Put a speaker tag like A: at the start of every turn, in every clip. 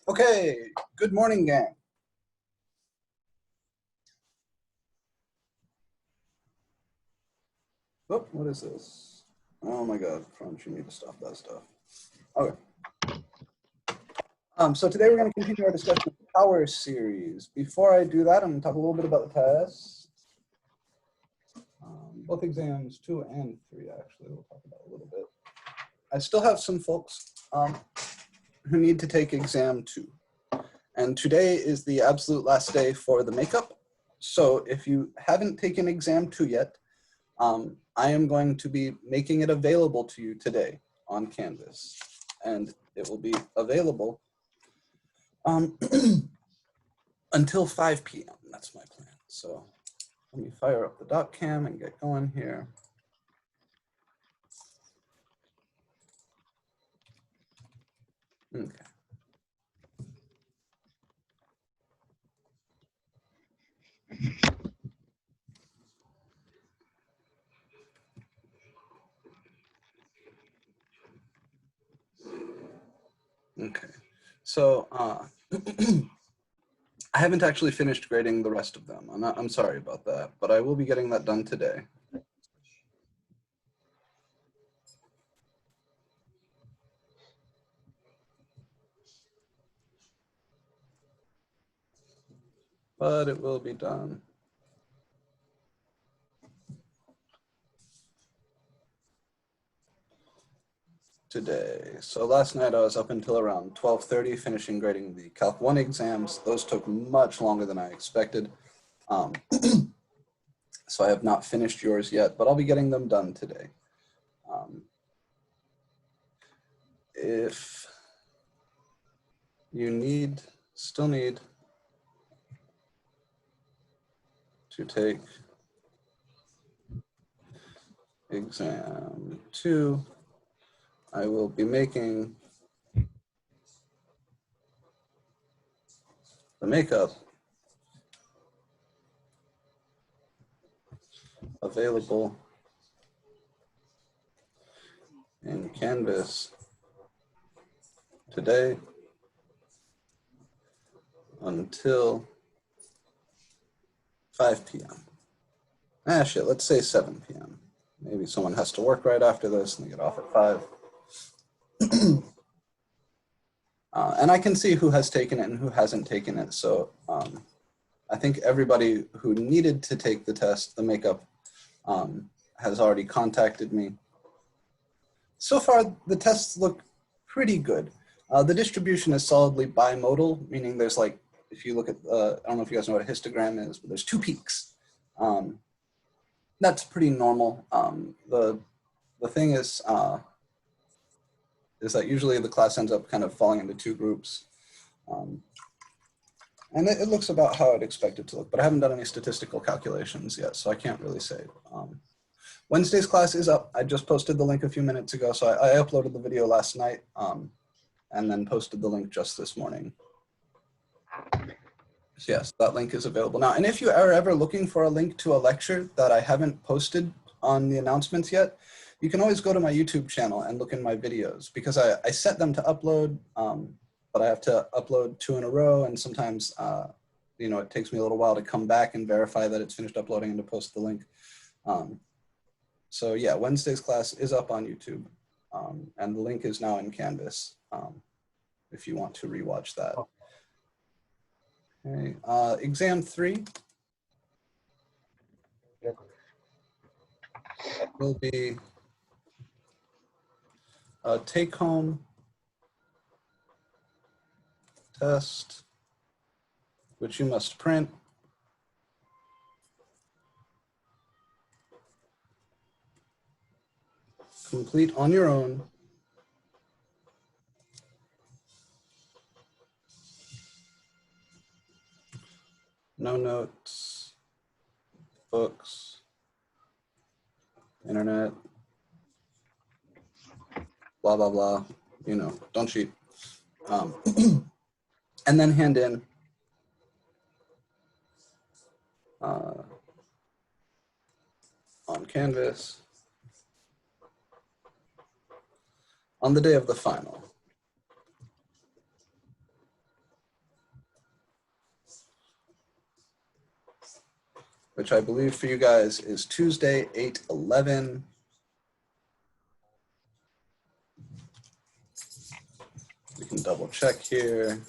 A: Okay, good morning, gang. Oh, what is this? Oh my God, Crunch, you need to stop that stuff. Okay. So today we're going to continue our discussion of the power series. Before I do that, I'm going to talk a little bit about the tests. Both exams 2 and 3, actually, we'll talk about a little bit. I still have some folks who need to take exam 2. And today is the absolute last day for the makeup. So if you haven't taken exam 2 yet, I am going to be making it available to you today on Canvas. And it will be available until 5 p.m. That's my plan. So let me fire up the doc cam and get going here. Okay. Okay, so I haven't actually finished grading the rest of them. I'm sorry about that, but I will be getting that done today. But it will be done today. So last night I was up until around 12:30 finishing grading the Calc 1 exams. Those took much longer than I expected. So I have not finished yours yet, but I'll be getting them done today. If you still need to take exam 2, I will be making the makeup available in Canvas today until 5 p.m. Ah, shit, let's say 7 p.m. Maybe someone has to work right after this and they get off at 5. And I can see who has taken it and who hasn't taken it. So I think everybody who needed to take the test, the makeup, has already contacted me. So far, the tests look pretty good. The distribution is solidly bimodal, meaning there's like, if you look at, I don't know if you guys know what a histogram is, but there's 2 peaks. That's pretty normal. The thing is that usually the class ends up kind of falling into 2 groups. And it looks about how I'd expect it to look, but I haven't done any statistical calculations yet, so I can't really say. Wednesday's class is up. I just posted the link a few minutes ago, so I uploaded the video last night and then posted the link just this morning. So yes, that link is available now. And if you are ever looking for a link to a lecture that I haven't posted on the announcements yet, you can always go to my YouTube channel and look in my videos, because I set them to upload, but I have to upload 2 in a row, and sometimes you know, it takes me a little while to come back and verify that it's finished uploading and to post the link. So yeah, Wednesday's class is up on YouTube, and the link is now in Canvas if you want to rewatch that. Okay, exam 3 will be a take-home test, which you must print. Complete on your own. No notes, books, internet, blah, blah, blah. You know, don't cheat. And then hand in on Canvas on the day of the final. which I believe for you guys is Tuesday, 8/11. We can double check here.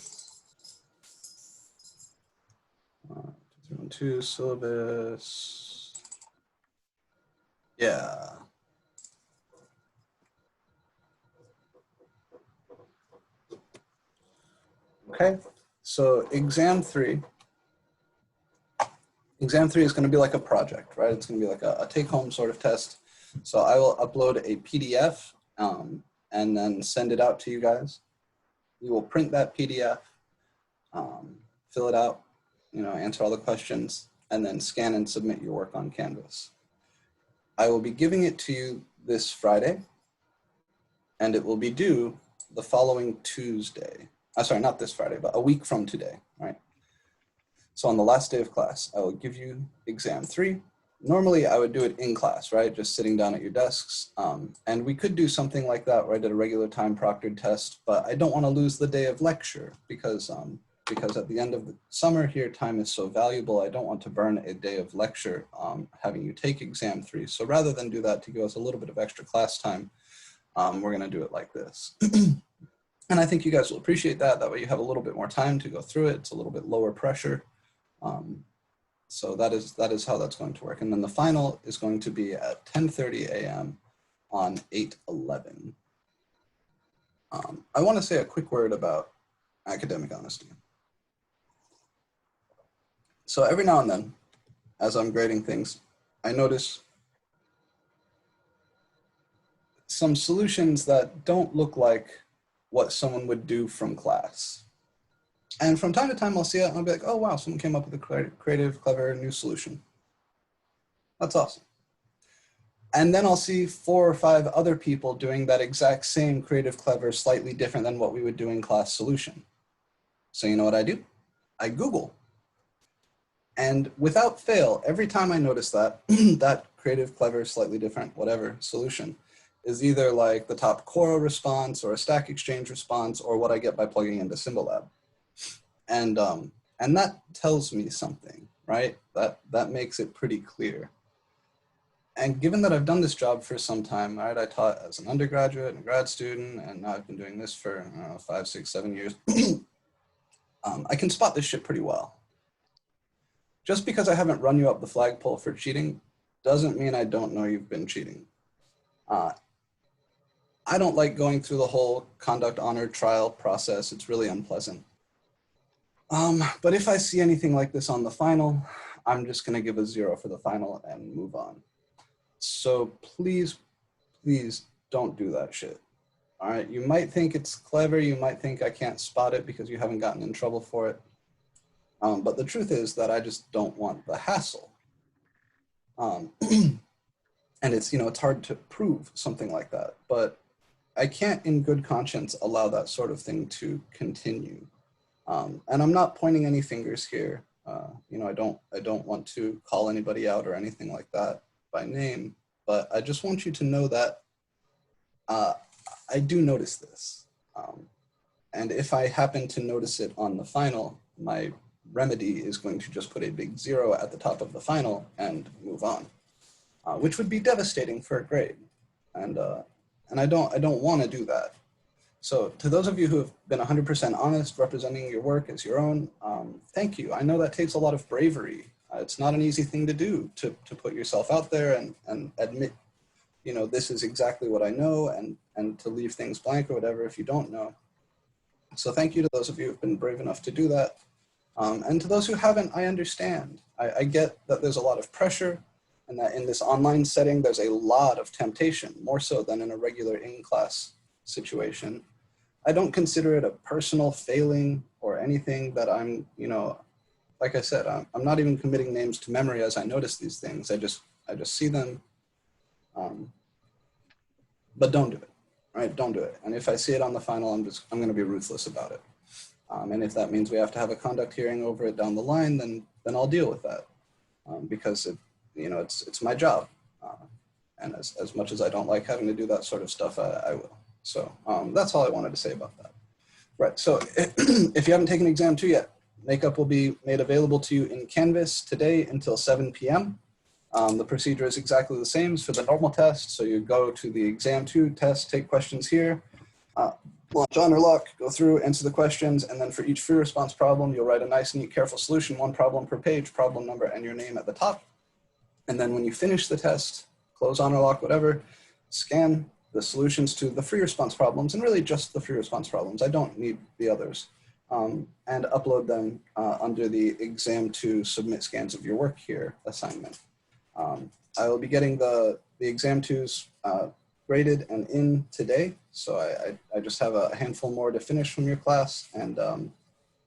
A: 2 syllabus. Yeah. Okay, so exam three is going to be like a project, right? It's going to be like a take-home sort of test. So I will upload a PDF and then send it out to you guys. You will print that PDF, fill it out, answer all the questions, and then scan and submit your work on Canvas. I will be giving it to you this Friday, and it will be due the following Tuesday. Sorry, not this Friday, but a week from today, right? So on the last day of class, I will give you exam 3. Normally I would do it in class, right? Just sitting down at your desks. And we could do something like that where I did a regular time proctored test, but I don't want to lose the day of lecture because at the end of the summer here, time is so valuable. I don't want to burn a day of lecture having you take exam 3. So rather than do that to give us a little bit of extra class time, we're going to do it like this. And I think you guys will appreciate that. That way you have a little bit more time to go through it. It's a little bit lower pressure. So that is how that's going to work. And then the final is going to be at 10:30 a.m. on 8/11. I want to say a quick word about academic honesty. So every now and then, as I'm grading things, I notice some solutions that don't look like what someone would do from class. And from time to time, I'll see it and I'll be like, oh, wow, someone came up with a creative, clever, new solution. That's awesome. And then I'll see 4 or 5 other people doing that exact same creative, clever, slightly different than what we would do in class solution. So you know what I do? I Google. And without fail, every time I notice that, that creative, clever, slightly different, whatever solution is either like the top Quora response or a Stack Exchange response or what I get by plugging into Symbolab. And that tells me something, right? That makes it pretty clear. And given that I've done this job for some time, right? I taught as an undergraduate and a grad student, and now I've been doing this for, I don't know, 5, 6, 7 years. I can spot this shit pretty well. Just because I haven't run you up the flagpole for cheating doesn't mean I don't know you've been cheating. I don't like going through the whole conduct honor trial process. It's really unpleasant. But if I see anything like this on the final, I'm just gonna give a 0 for the final and move on. So please, please don't do that shit. All right, you might think it's clever. You might think I can't spot it because you haven't gotten in trouble for it. But the truth is that I just don't want the hassle. And it's, it's hard to prove something like that, but I can't in good conscience allow that sort of thing to continue. And I'm not pointing any fingers here. I don't want to call anybody out or anything like that by name, but I just want you to know that I do notice this. And if I happen to notice it on the final, my remedy is going to just put a big 0 at the top of the final and move on, which would be devastating for a grade. And I don't want to do that. So to those of you who have been 100% honest, representing your work as your own, thank you. I know that takes a lot of bravery. It's not an easy thing to do, to put yourself out there and admit, this is exactly what I know, and to leave things blank or whatever if you don't know. So thank you to those of you who've been brave enough to do that. And to those who haven't, I understand. I get that there's a lot of pressure, and that in this online setting, there's a lot of temptation, more so than in a regular in-class situation. I don't consider it a personal failing or anything that I'm, like I said, I'm not even committing names to memory as I notice these things. I just see them, but don't do it, right? Don't do it. And if I see it on the final, I'm going to be ruthless about it. And if that means we have to have a conduct hearing over it down the line, then I'll deal with that, because it's my job. And as much as I don't like having to do that sort of stuff, I will. So that's all I wanted to say about that. Right, so if you haven't taken exam 2 yet, Makeup will be made available to you in Canvas today until 7 p.m. The procedure is exactly the same as for the normal test. So you go to the exam 2 test, take questions here, launch honor lock, go through, answer the questions, and then for each free response problem, you'll write a nice, neat, careful solution, one problem per page, problem number, and your name at the top. And then when you finish the test, close honor lock, whatever, scan the solutions to the free response problems, and really just the free response problems. I don't need the others. And upload them under the exam 2 submit scans of your work here assignment. I will be getting the exam 2s graded and in today. So I just have a handful more to finish from your class, and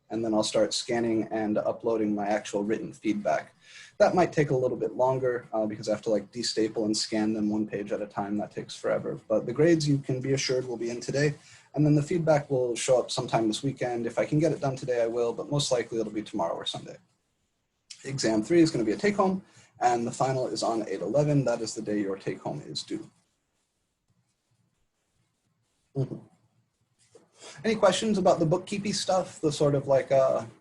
A: then I'll start scanning and uploading my actual written feedback. That might take a little bit longer because I have to like destaple and scan them one page at a time. That takes forever. But the grades, you can be assured, will be in today. And then the feedback will show up sometime this weekend. If I can get it done today, I will, but most likely it'll be tomorrow or Sunday. Exam 3 is going to be a take-home, and the final is on 8/11. That is the day your take-home is due. Any questions about the bookkeeping stuff, the sort of like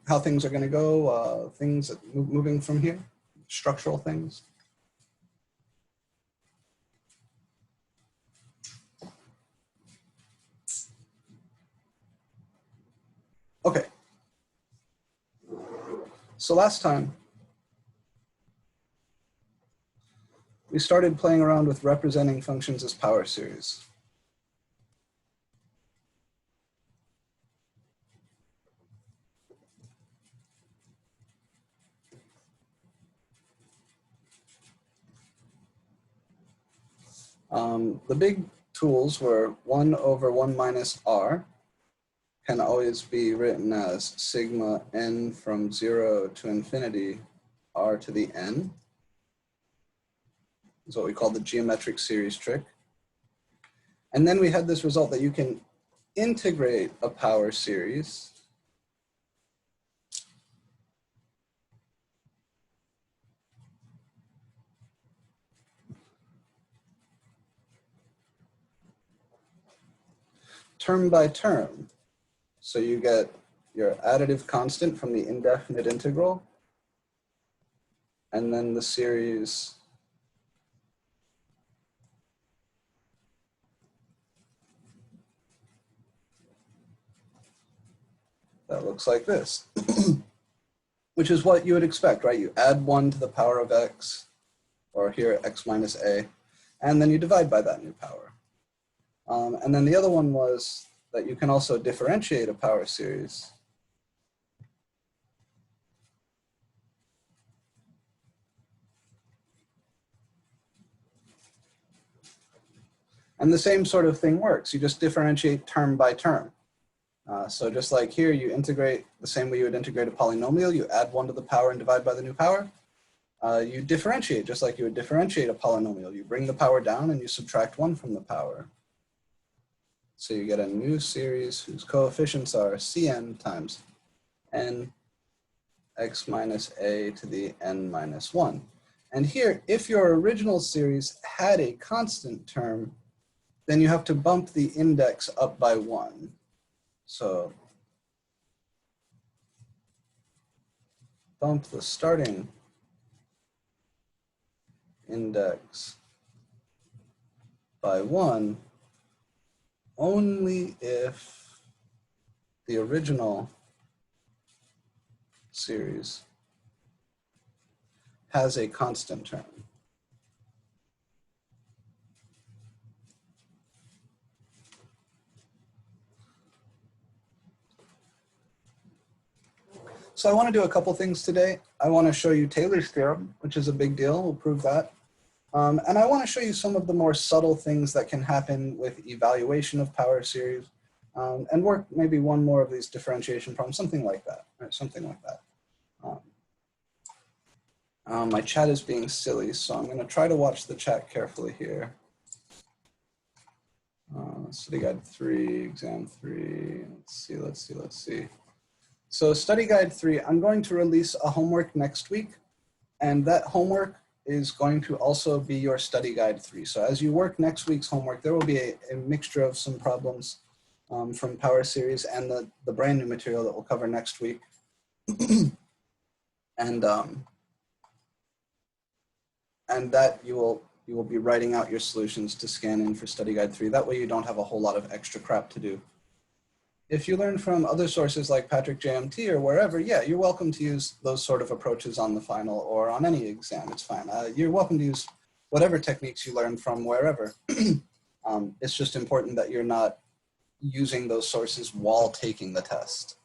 A: how things are going to go, things that moving from here, structural things? Okay. So last time, we started playing around with representing functions as power series. The big tools were 1 over 1 minus r can always be written as sigma n from 0 to infinity r to the n. Is what we call the geometric series trick. And then we had this result that you can integrate a power series term by term. So you get your additive constant from the indefinite integral, and then the series that looks like this, which is what you would expect, right? You add 1 to the power of x, or here x minus a, and then you divide by that new power. And then the other one was that you can also differentiate a power series and the same sort of thing works. You just differentiate term by term. So just like here, you integrate the same way you would integrate a polynomial. You add 1 to the power and divide by the new power. You differentiate just like you would differentiate a polynomial. You bring the power down and you subtract 1 from the power. So you get a new series whose coefficients are Cn times n x minus a to the n minus 1. And here, if your original series had a constant term, then you have to bump the index up by 1. So bump the starting index by 1 only if the original series has a constant term. So I want to do a couple things today. I want to show you Taylor's theorem, which is a big deal. We'll prove that. And I want to show you some of the more subtle things that can happen with evaluation of power series, and work maybe one more of these differentiation problems, something like that, right? Something like that. My chat is being silly, so I'm going to try to watch the chat carefully here. Study Guide 3, Exam 3, let's see. So Study Guide 3, I'm going to release a homework next week, and that homework is going to also be your Study Guide 3. So as you work next week's homework, there will be a mixture of some problems from power series and the brand new material that we'll cover next week. and that you will be writing out your solutions to scan in for study guide 3. That way you don't have a whole lot of extra crap to do. If you learn from other sources like Patrick JMT or wherever, yeah, you're welcome to use those sort of approaches on the final or on any exam, it's fine. You're welcome to use whatever techniques you learn from wherever. It's just important that you're not using those sources while taking the test.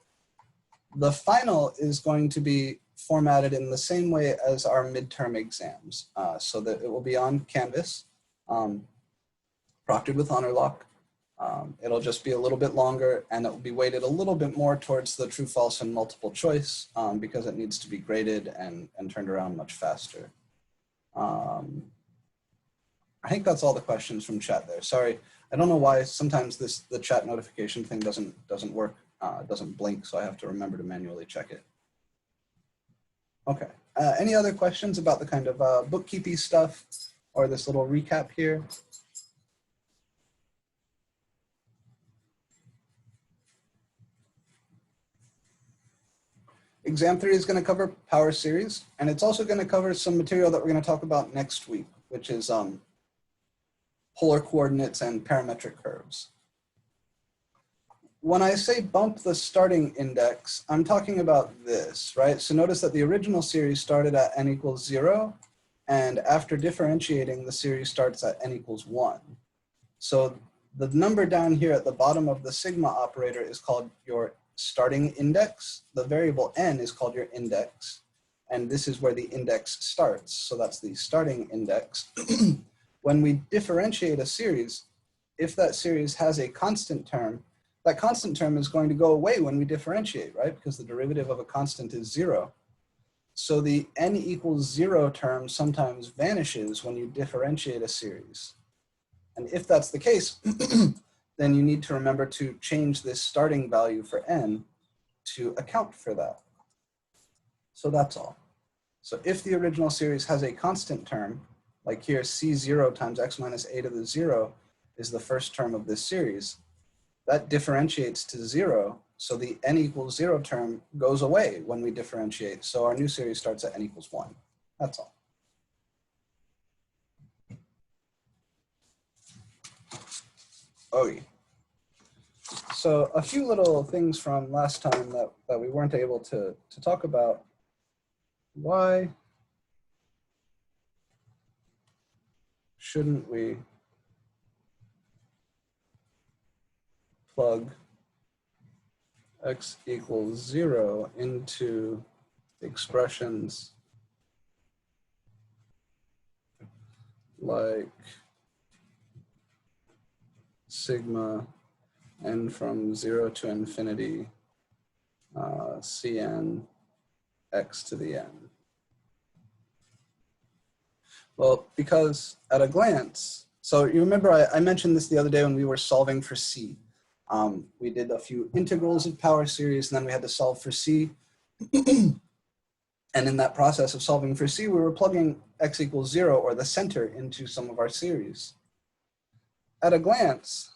A: The final is going to be formatted in the same way as our midterm exams, so that it will be on Canvas, proctored with honor lock. It'll just be a little bit longer, and it will be weighted a little bit more towards the true, false, and multiple choice because it needs to be graded and turned around much faster. I think that's all the questions from chat there. Sorry, I don't know why sometimes the chat notification thing doesn't work, doesn't blink, so I have to remember to manually check it. Okay, any other questions about the kind of bookkeeping stuff or this little recap here? Exam 3 is going to cover power series, and it's also going to cover some material that we're going to talk about next week, which is polar coordinates and parametric curves. When I say bump the starting index, I'm talking about this, right? So notice that the original series started at n equals 0, and after differentiating, the series starts at n equals 1. So the number down here at the bottom of the sigma operator is called your starting index. The variable n is called your index, and this is where the index starts. So that's the starting index. When we differentiate a series, if that series has a constant term, that constant term is going to go away when we differentiate, right? Because the derivative of a constant is 0. So the n equals 0 term sometimes vanishes when you differentiate a series. And if that's the case, then you need to remember to change this starting value for n to account for that. So that's all. So if the original series has a constant term, like here c0 times x minus a to the 0 is the first term of this series, that differentiates to 0, so the n equals 0 term goes away when we differentiate. So our new series starts at n equals 1. That's all. Okay. So a few little things from last time that we weren't able to talk about. Why shouldn't we plug x equals 0 into expressions like sigma n from 0 to infinity Cn x to the n? Well, because at a glance, so you remember I mentioned this the other day when we were solving for C. We did a few integrals of power series, and then we had to solve for C. And in that process of solving for C, we were plugging x equals 0, or the center, into some of our series. At a glance,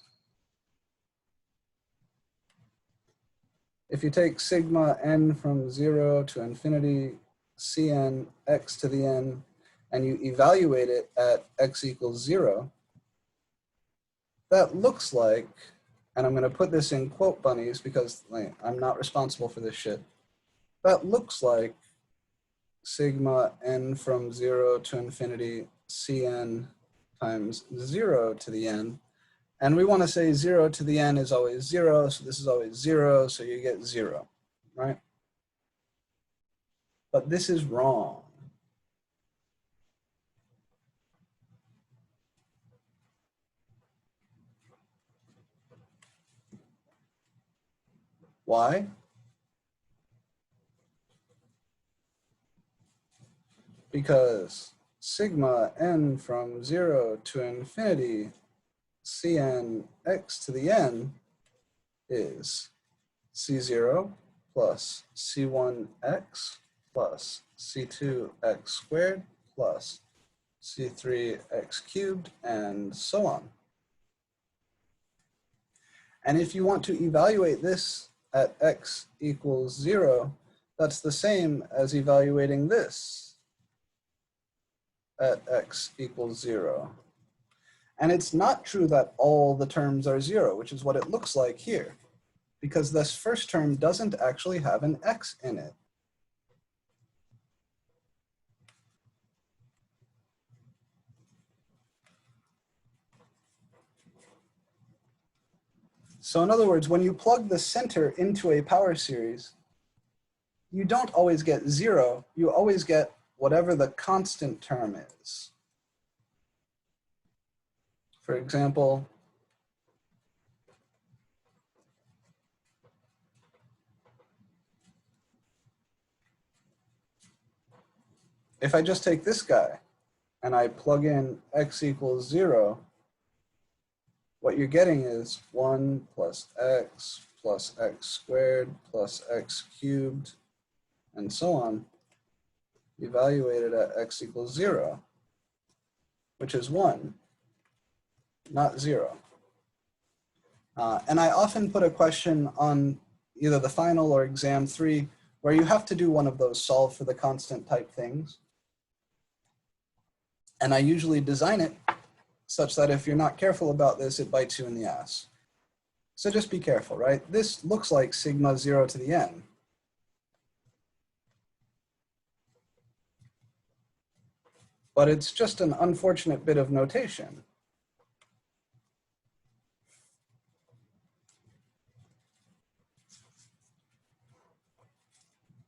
A: if you take sigma n from 0 to infinity Cn x to the n, and you evaluate it at x equals 0, that looks like, and I'm going to put this in quote bunnies because I'm not responsible for this shit, that looks like sigma n from 0 to infinity Cn times 0 to the n. And we want to say 0 to the n is always 0, so this is always 0, so you get 0, right? But this is wrong. Why? Because sigma n from 0 to infinity Cn x to the n is C0 plus C1x plus C2x squared plus C3x cubed, and so on. And if you want to evaluate this at x equals 0, that's the same as evaluating this at x equals 0. And it's not true that all the terms are 0, which is what it looks like here, because this first term doesn't actually have an x in it. So in other words, when you plug the center into a power series, you don't always get 0, you always get whatever the constant term is. For example, if I just take this guy and I plug in x equals 0, what you're getting is 1 plus x squared plus x cubed, and so on, evaluated at x equals 0, which is 1, not 0. And I often put a question on either the final or exam 3 where you have to do one of those solve for the constant type things. And I usually design it such that if you're not careful about this, it bites you in the ass. So just be careful, right? This looks like sigma 0 to the n. But it's just an unfortunate bit of notation.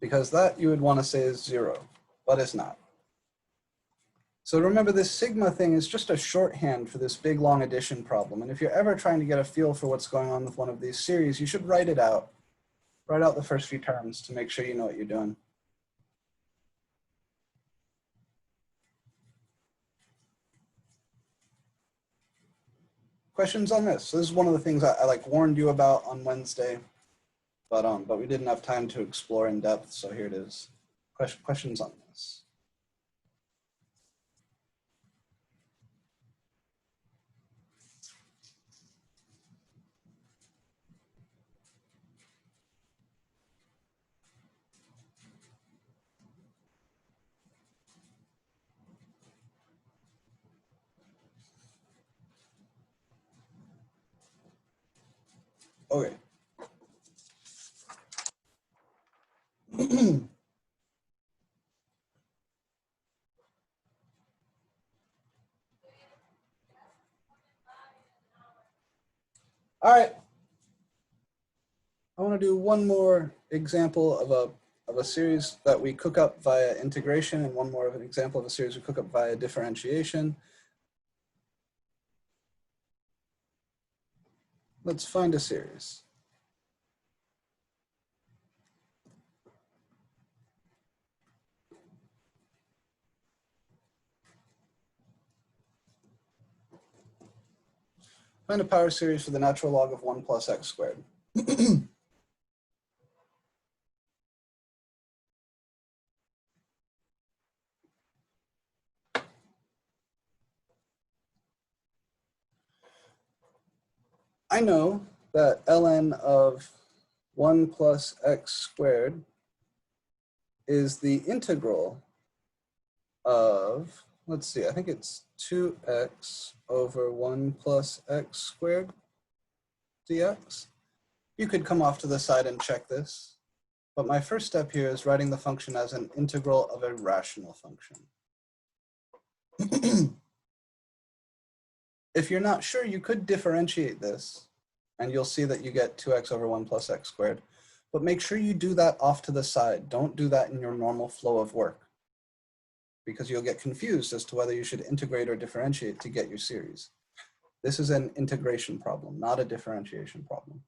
A: Because that you would want to say is 0, but it's not. So remember, this sigma thing is just a shorthand for this big long addition problem. And if you're ever trying to get a feel for what's going on with one of these series, you should write it out. Write out the first few terms to make sure you know what you're doing. Questions on this? So this is one of the things I like warned you about on Wednesday, but we didn't have time to explore in depth, so here it is. Questions on this? Okay. All right. I want to do one more example of a series that we cook up via integration, and one more of an example of a series we cook up via differentiation. Let's find a series. Find a power series for the natural log of 1 plus x squared. I know that ln of 1 plus x squared is the integral of, let's see, I think it's 2x over 1 plus x squared dx. You could come off to the side and check this, but my first step here is writing the function as an integral of a rational function. If you're not sure, you could differentiate this, and you'll see that you get 2x over 1 plus x squared. But make sure you do that off to the side. Don't do that in your normal flow of work, because you'll get confused as to whether you should integrate or differentiate to get your series. This is an integration problem, not a differentiation problem.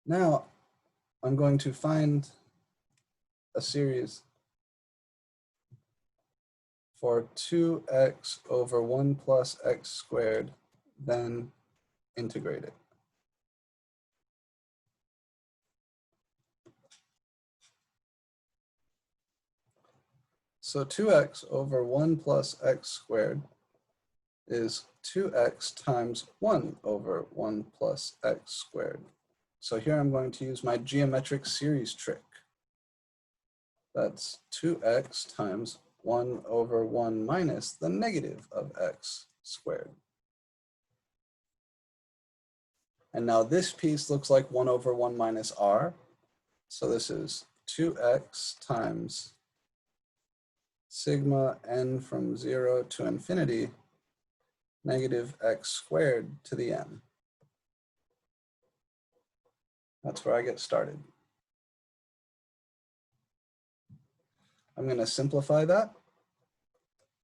A: Now, I'm going to find a series for 2x over 1 plus x squared, then integrate it. So 2x over 1 plus x squared is 2x times 1 over 1 plus x squared. So here I'm going to use my geometric series trick. That's 2x times 1 over 1 minus the negative of x squared. And now this piece looks like 1 over 1 minus r. So this is 2x times sigma n from 0 to infinity negative x squared to the n. That's where I get started. I'm going to simplify that.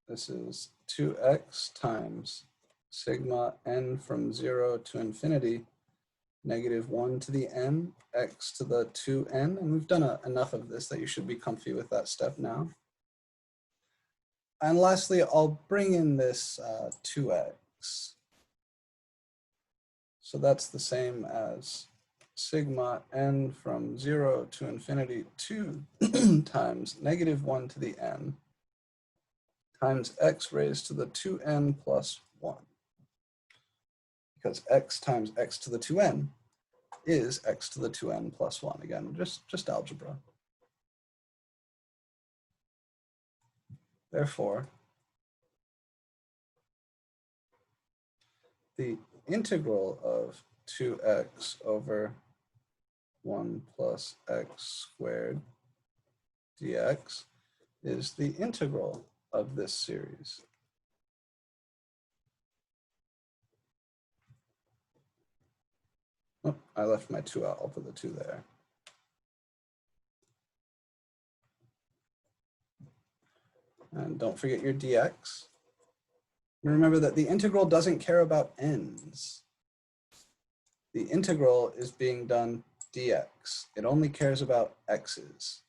A: This is 2x times sigma n from 0 to infinity negative 1 to the n, x to the 2n. And we've done enough of this that you should be comfy with that step now. And lastly, I'll bring in this 2x. So that's the same as sigma n from 0 to infinity 2 times negative 1 to the n times x raised to the 2n plus 1. Because x times x to the 2n is x to the 2n plus 1. Again, just algebra. Therefore, the integral of 2x over 1 plus x squared dx is the integral of this series. Oh, I left my 2 out. I'll put the 2 there. And don't forget your dx. And remember that the integral doesn't care about n's. The integral is being done dx. It only cares about x's.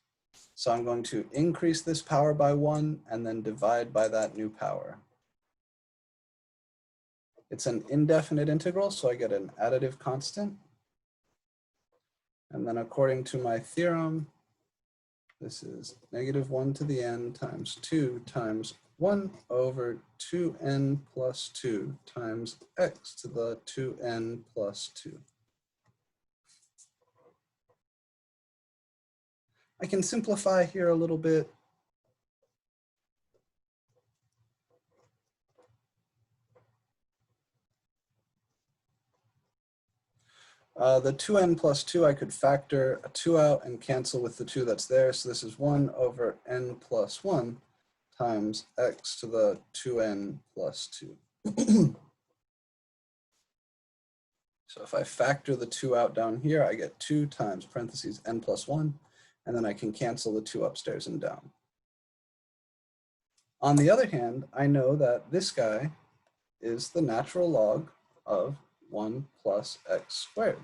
A: So I'm going to increase this power by 1 and then divide by that new power. It's an indefinite integral, so I get an additive constant. And then according to my theorem, this is negative 1 to the n times 2 times 1 over 2n plus 2 times x to the 2n plus 2. I can simplify here a little bit. The 2n plus 2, I could factor a 2 out and cancel with the 2 that's there. So this is 1 over n plus 1 times x to the 2n plus 2. So if I factor the 2 out down here, I get 2 times parentheses n plus 1, and then I can cancel the 2 upstairs and down. On the other hand, I know that this guy is the natural log of 1 plus x squared.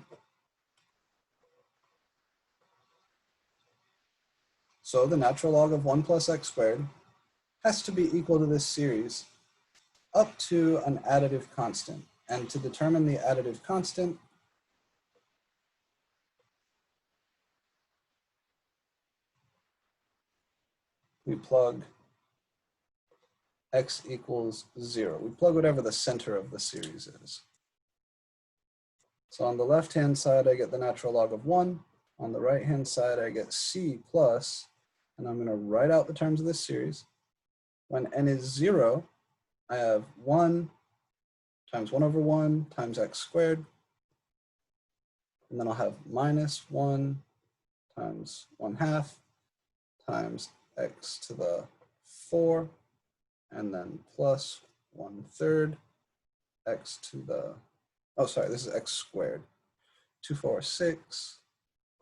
A: So the natural log of 1 plus x squared has to be equal to this series up to an additive constant. And to determine the additive constant, we plug x equals 0. We plug whatever the center of the series is. So on the left-hand side, I get the natural log of 1. On the right-hand side, I get c plus, and I'm going to write out the terms of this series. When n is 0, I have 1 times 1 over 1 times x squared. And then I'll have minus 1 times 1/2 times x to the 4, and then plus 1/3 x to the, oh, sorry, this is x squared. 2, 4, 6,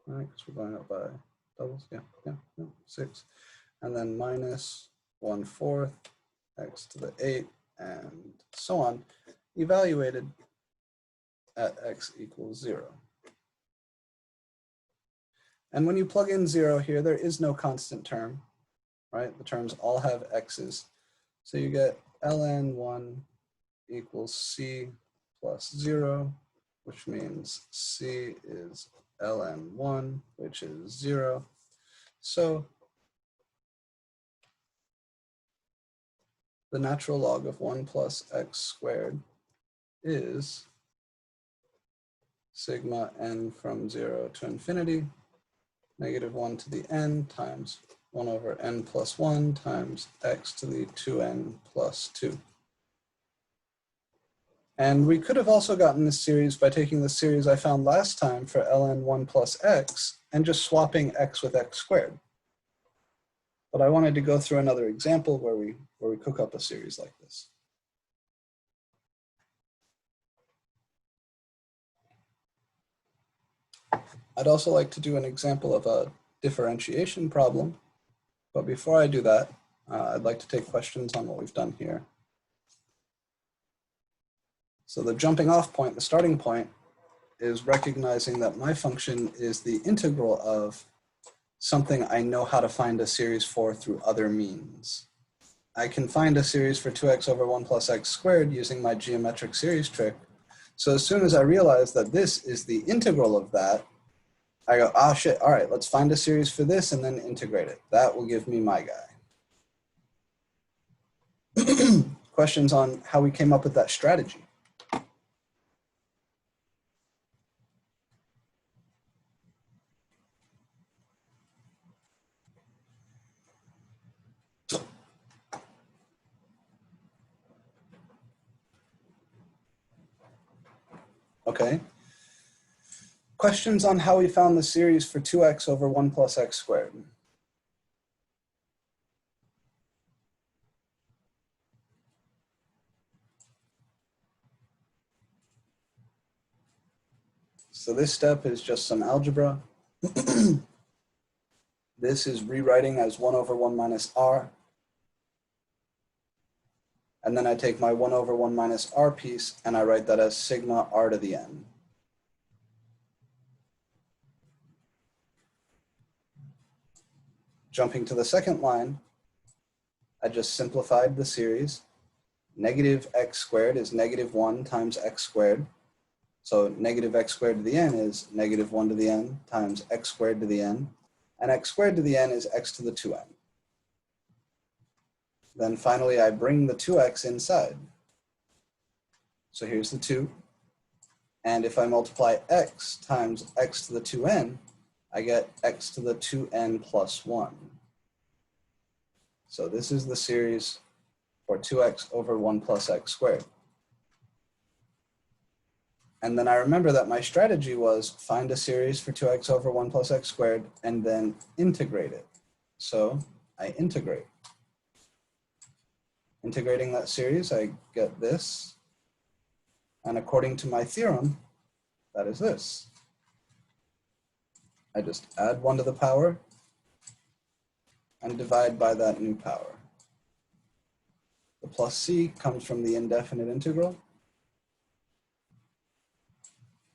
A: right, because we're going up by doubles, yeah, 6. And then minus 1/4 x to the 8, and so on, evaluated at x equals 0. And when you plug in 0 here, there is no constant term, right? The terms all have x's. So you get ln1 equals c plus 0, which means c is ln1, which is 0. So the natural log of 1 plus x squared is sigma n from 0 to infinity, negative 1 to the n times 1 over n plus 1 times x to the 2n plus 2. And we could have also gotten this series by taking the series I found last time for ln 1 plus x and just swapping x with x squared. But I wanted to go through another example where we cook up a series like this. I'd also like to do an example of a differentiation problem. But before I do that, I'd like to take questions on what we've done here. So the jumping off point, the starting point, is recognizing that my function is the integral of something I know how to find a series for through other means. I can find a series for 2x over 1 plus x squared using my geometric series trick. So as soon as I realize that this is the integral of that, I go, ah, shit, all right, let's find a series for this and then integrate it. That will give me my guy. Questions on how we came up with that strategy? Okay. Questions on how we found the series for 2x over 1 plus x squared? So this step is just some algebra. This is rewriting as 1 over 1 minus r. And then I take my 1 over 1 minus r piece and I write that as sigma r to the n. Jumping to the second line, I just simplified the series. Negative x squared is negative 1 times x squared. So negative x squared to the n is negative 1 to the n times x squared to the n. And x squared to the n is x to the 2n. Then finally, I bring the 2x inside. So here's the 2. And if I multiply x times x to the 2n, I get x to the 2n plus 1. So this is the series for 2x over 1 plus x squared. And then I remember that my strategy was find a series for 2x over 1 plus x squared and then integrate it. So I integrate. Integrating that series, I get this. And according to my theorem, that is this. I just add 1 to the power and divide by that new power. The plus c comes from the indefinite integral.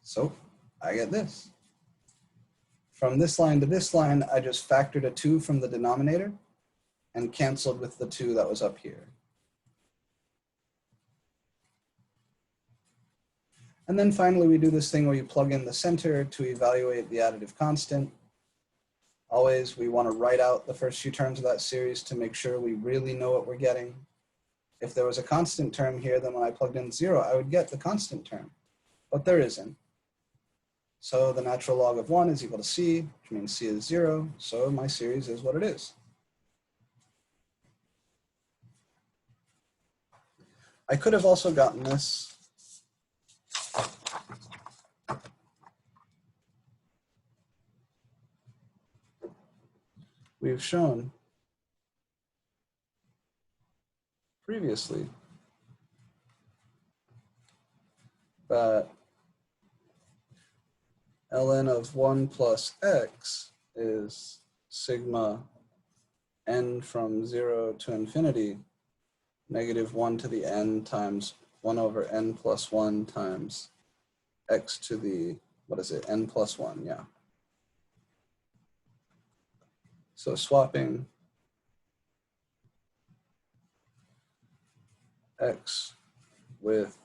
A: So I get this. From this line to this line, I just factored a 2 from the denominator and canceled with the 2 that was up here. And then finally, we do this thing where you plug in the center to evaluate the additive constant. Always, we want to write out the first few terms of that series to make sure we really know what we're getting. If there was a constant term here, then when I plugged in 0, I would get the constant term, but there isn't. So the natural log of 1 is equal to c, which means c is 0, so my series is what it is. I could have also gotten this we've shown previously that ln of 1 plus x is sigma n from 0 to infinity, negative 1 to the n times 1 over n plus 1 times x to the, what is it, n plus 1, yeah. So swapping x with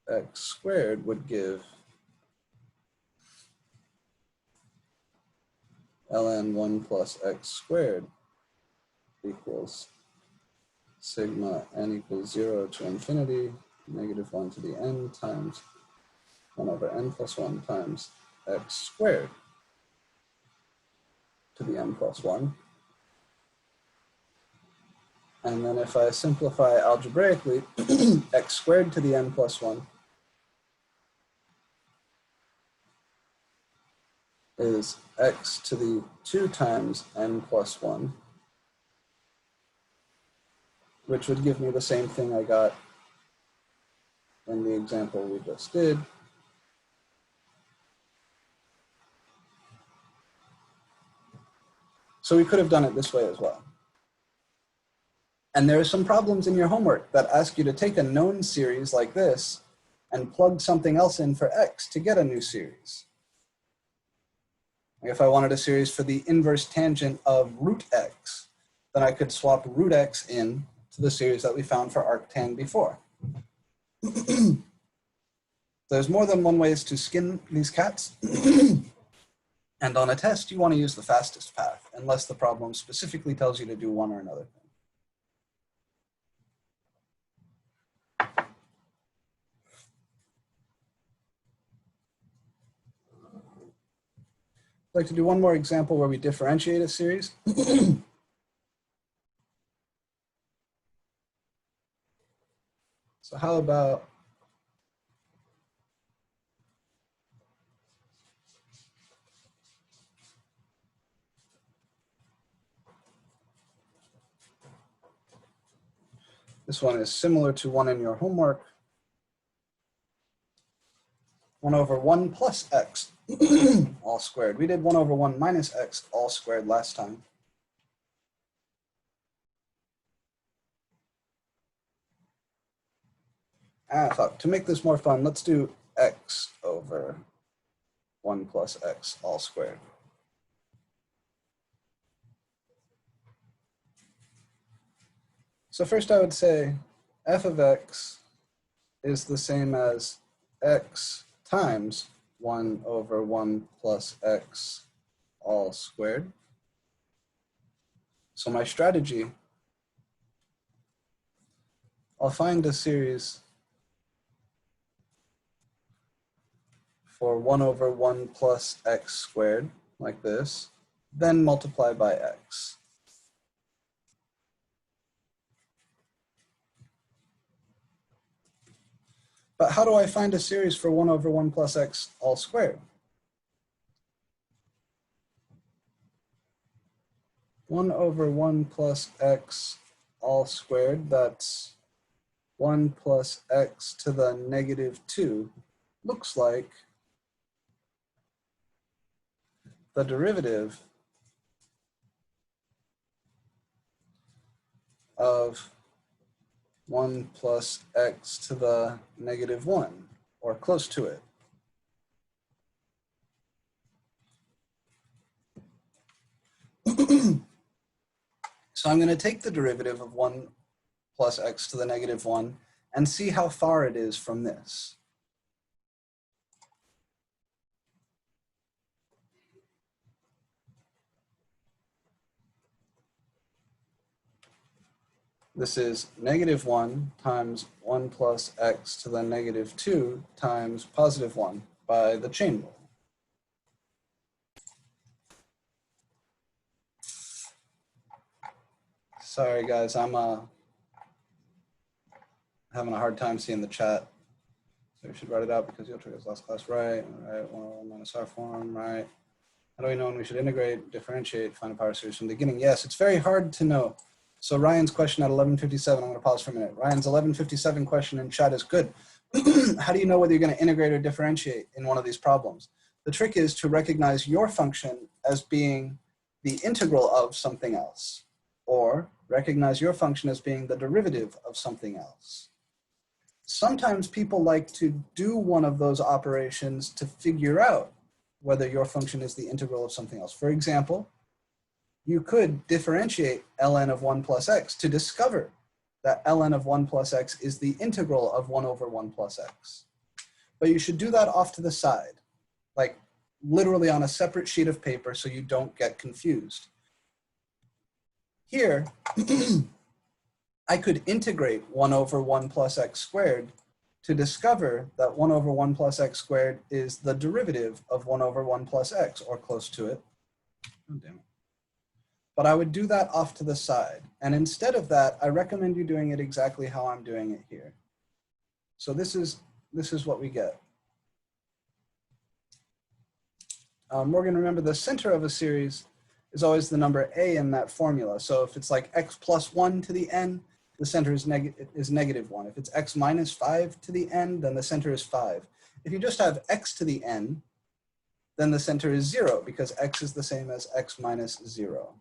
A: x squared would give ln 1 plus x squared equals sigma n equals 0 to infinity, negative 1 to the n times 1 over n plus 1 times x squared to the n plus 1. And then if I simplify algebraically, x squared to the n plus 1 is x to the 2 times n plus 1, which would give me the same thing I got in the example we just did. So we could have done it this way as well. And there are some problems in your homework that ask you to take a known series like this and plug something else in for x to get a new series. If I wanted a series for the inverse tangent of root x, then I could swap root x in to the series that we found for arctan before. There's more than one ways to skin these cats. And on a test, you want to use the fastest path, unless the problem specifically tells you to do one or another thing. I'd like to do one more example where we differentiate a series. So how about this one is similar to one in your homework. 1 over 1 plus x all squared. We did 1 over 1 minus x all squared last time. Fuck. To make this more fun, let's do x over 1 plus x all squared. So first I would say f of x is the same as x times 1 over 1 plus x all squared. So my strategy, I'll find a series for 1 over 1 plus x squared, like this, then multiply by x. But how do I find a series for 1 over 1 plus x all squared? 1 over 1 plus x all squared, that's 1 plus x to the negative 2, looks like the derivative of 1 plus x to the negative 1, or close to it. So I'm going to take the derivative of 1 plus x to the negative 1 and see how far it is from this. This is negative 1 times 1 plus x to the negative 2 times positive 1 by the chain rule. Sorry guys, I'm having a hard time seeing the chat. So we should write it out because you'll trigger this last class, right? Right, 1 minus r form, right? How do we know when we should integrate, differentiate, find a power series from the beginning? Yes, it's very hard to know. So Ryan's question at 11:57, I'm going to pause for a minute. Ryan's 11:57 question in chat is good. How do you know whether you're going to integrate or differentiate in one of these problems? The trick is to recognize your function as being the integral of something else, or recognize your function as being the derivative of something else. Sometimes people like to do one of those operations to figure out whether your function is the integral of something else. For example, you could differentiate ln of 1 plus x to discover that ln of 1 plus x is the integral of 1 over 1 plus x. But you should do that off to the side, like literally on a separate sheet of paper so you don't get confused. Here, I could integrate 1 over 1 plus x squared to discover that 1 over 1 plus x squared is the derivative of 1 over 1 plus x, or close to it. Oh, damn it. But I would do that off to the side. And instead of that, I recommend you doing it exactly how I'm doing it here. So this is what we get. We're going to remember the center of a series is always the number a in that formula. So if it's like x plus 1 to the n, the center is negative 1. If it's x minus 5 to the n, then the center is 5. If you just have x to the n, then the center is 0, because x is the same as x minus 0.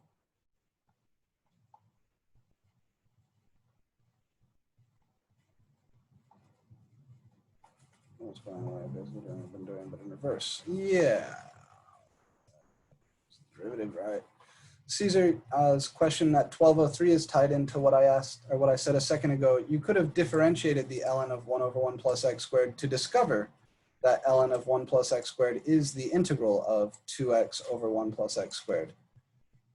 A: What's going on? I've been doing, but in reverse. Yeah. Derivative, right? Caesar's question at 1203 is tied into what I asked, or what I said a second ago. You could have differentiated the ln of 1 over 1 plus x squared to discover that ln of 1 plus x squared is the integral of 2x over 1 plus x squared.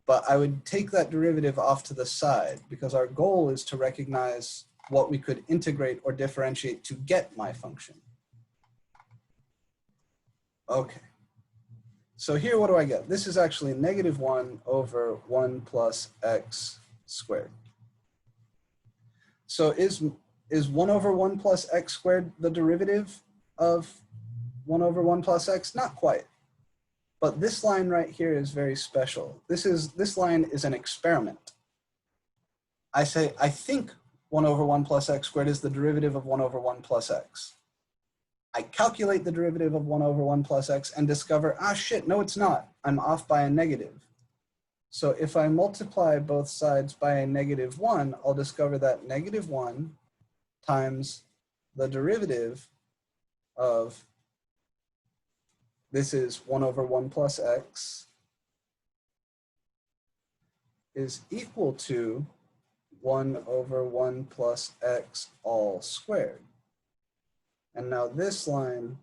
A: But I would take that derivative off to the side, because our goal is to recognize what we could integrate or differentiate to get my function. Okay. So here, what do I get? This is actually negative 1 over 1 plus x squared. So is 1 over 1 plus x squared the derivative of 1 over 1 plus x? Not quite. But this line right here is very special. This line is an experiment. I say, I think 1 over 1 plus x squared is the derivative of 1 over 1 plus x. I calculate the derivative of 1 over 1 plus x and discover, ah shit, no it's not. I'm off by a negative. So if I multiply both sides by a negative 1, I'll discover that negative 1 times the derivative of, this is 1 over 1 plus x, is equal to 1 over 1 plus x all squared. And now this line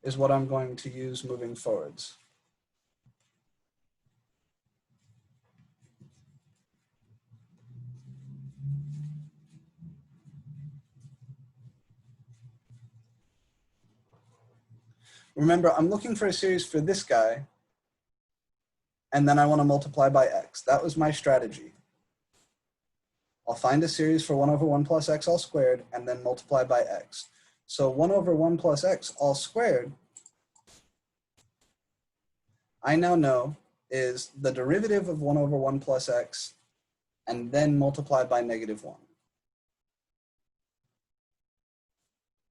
A: is what I'm going to use moving forwards. Remember, I'm looking for a series for this guy, and then I want to multiply by x. That was my strategy. I'll find a series for 1 over 1 plus x all squared, and then multiply by x. So 1 over 1 plus x all squared, I now know is the derivative of 1 over 1 plus x, and then multiply by negative 1.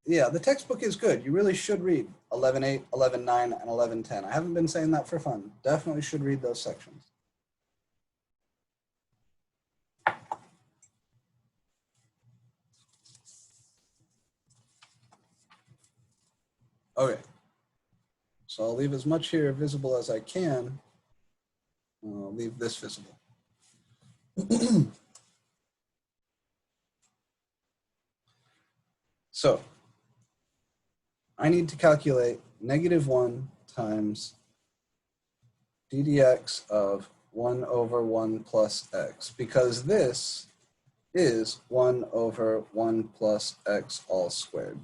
A: Yeah, the textbook is good. You really should read 11.8, 11.9, and 11.10. I haven't been saying that for fun. Definitely should read those sections. Okay, so I'll leave as much here visible as I can. I'll leave this visible. So I need to calculate negative 1 times d dx of 1 over 1 plus x, because this is 1 over 1 plus x all squared.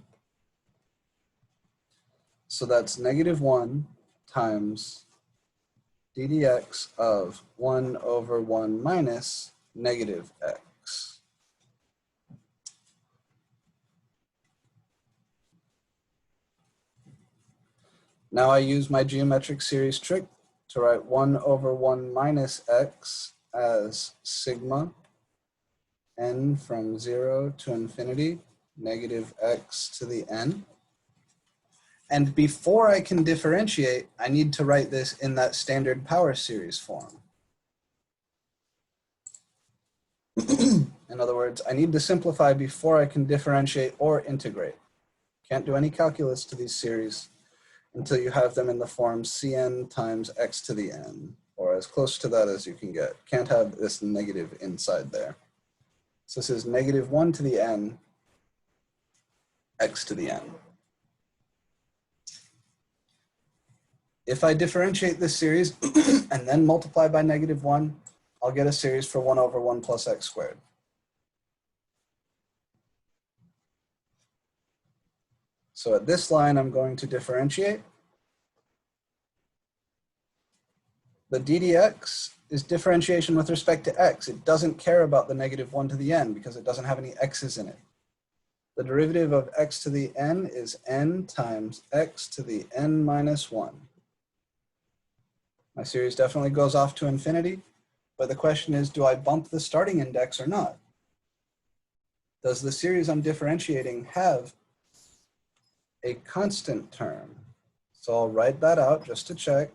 A: So that's negative 1 times d dx of 1 over 1 minus negative x. Now I use my geometric series trick to write 1 over 1 minus x as sigma n from 0 to infinity, negative x to the n. And before I can differentiate, I need to write this in that standard power series form. In other words, I need to simplify before I can differentiate or integrate. Can't do any calculus to these series until you have them in the form Cn times x to the n, or as close to that as you can get. Can't have this negative inside there. So this is negative 1 to the n, x to the n. If I differentiate this series and then multiply by negative 1, I'll get a series for 1 over 1 plus x squared. So at this line, I'm going to differentiate. The d dx is differentiation with respect to x. It doesn't care about the negative 1 to the n because it doesn't have any x's in it. The derivative of x to the n is n times x to the n minus 1. My series definitely goes off to infinity, but the question is, do I bump the starting index or not? Does the series I'm differentiating have a constant term? So I'll write that out just to check.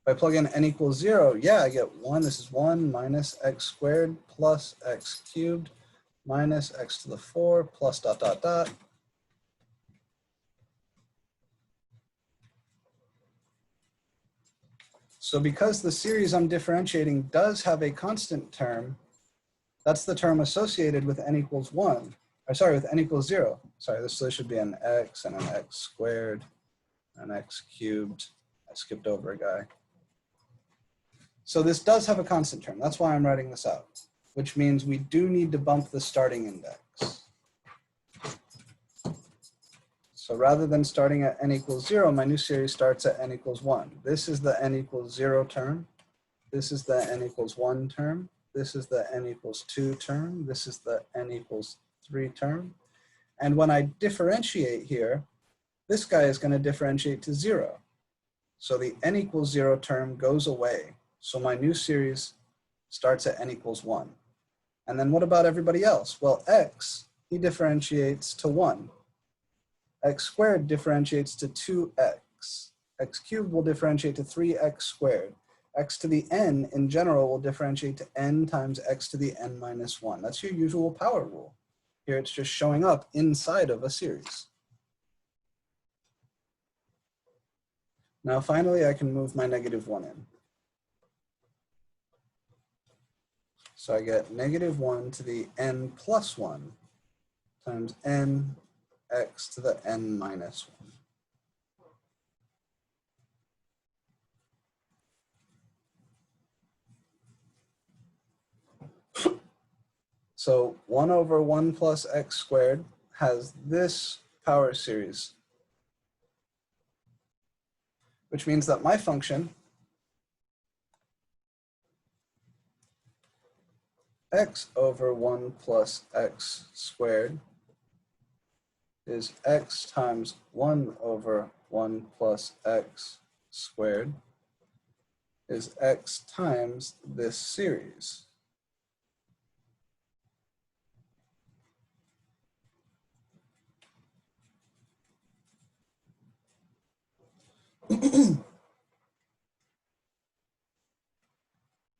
A: If I plug in n equals 0, yeah, I get 1. This is 1 minus x squared plus x cubed minus x to the 4 plus dot, dot, dot. So because the series I'm differentiating does have a constant term, that's the term associated with n equals 1. Or sorry, with n equals 0. Sorry, this should be an x and an x squared, an x cubed. I skipped over a guy. So this does have a constant term. That's why I'm writing this out, which means we do need to bump the starting index. So rather than starting at n equals 0, my new series starts at n equals 1. This is the n equals 0 term. This is the n equals 1 term. This is the n equals 2 term. This is the n equals 3 term. And when I differentiate here, this guy is going to differentiate to 0. So the n equals 0 term goes away. So my new series starts at n equals 1. And then what about everybody else? Well, x, he differentiates to 1. X squared differentiates to 2x. X cubed will differentiate to 3x squared. X to the n in general will differentiate to n times x to the n minus 1. That's your usual power rule. Here it's just showing up inside of a series. Now finally, I can move my negative 1 in. So I get negative 1 to the n plus 1 times n x to the n minus 1. So 1 over 1 plus x squared has this power series, which means that my function x over 1 plus x squared is x times 1 over 1 plus x squared is x times this series.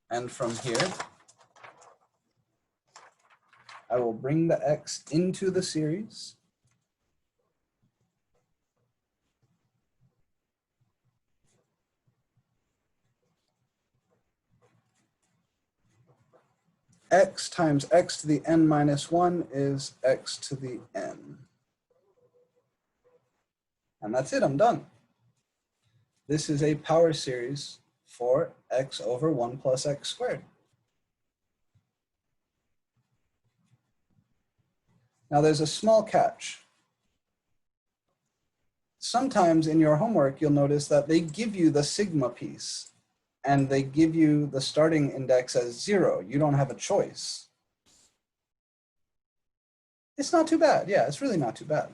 A: And from here, I will bring the x into the series. X times x to the n minus 1 is x to the n. And that's it, I'm done. This is a power series for x over 1 plus x squared. Now there's a small catch. Sometimes in your homework, you'll notice that they give you the sigma piece and they give you the starting index as 0. You don't have a choice. It's not too bad. Yeah, it's really not too bad.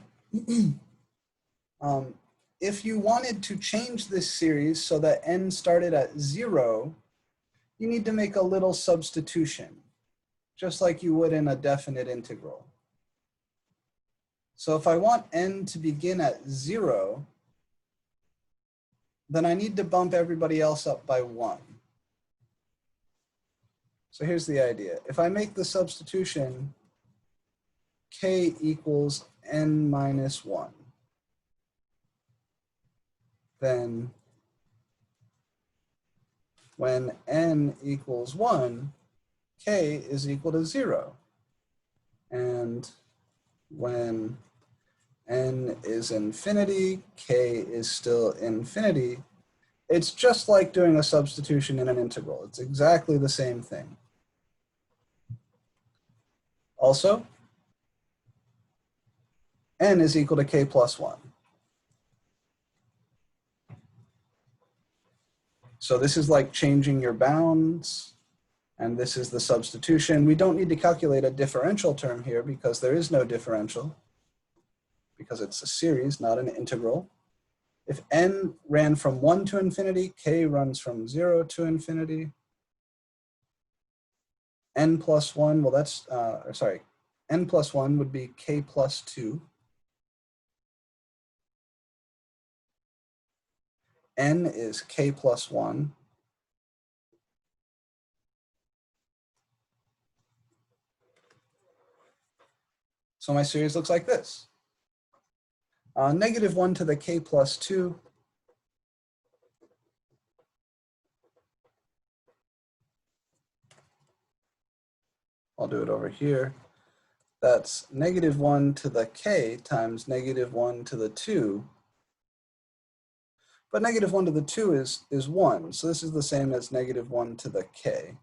A: If you wanted to change this series so that n started at 0, you need to make a little substitution, just like you would in a definite integral. So if I want n to begin at 0, then I need to bump everybody else up by 1. So here's the idea. If I make the substitution k equals n minus 1, then when n equals 1, k is equal to 0. And when n is infinity, k is still infinity. It's just like doing a substitution in an integral. It's exactly the same thing. Also, n is equal to k plus 1. So this is like changing your bounds, and this is the substitution. We don't need to calculate a differential term here because there is no differential, because it's a series, not an integral. If n ran from 1 to infinity, k runs from 0 to infinity. N plus 1, well that's, n plus 1 would be k plus 2. N is k plus 1. So my series looks like this. Negative 1 to the k plus 2. I'll do it over here. That's negative 1 to the k times negative 1 to the 2. But negative 1 to the 2 is 1. So this is the same as negative 1 to the k.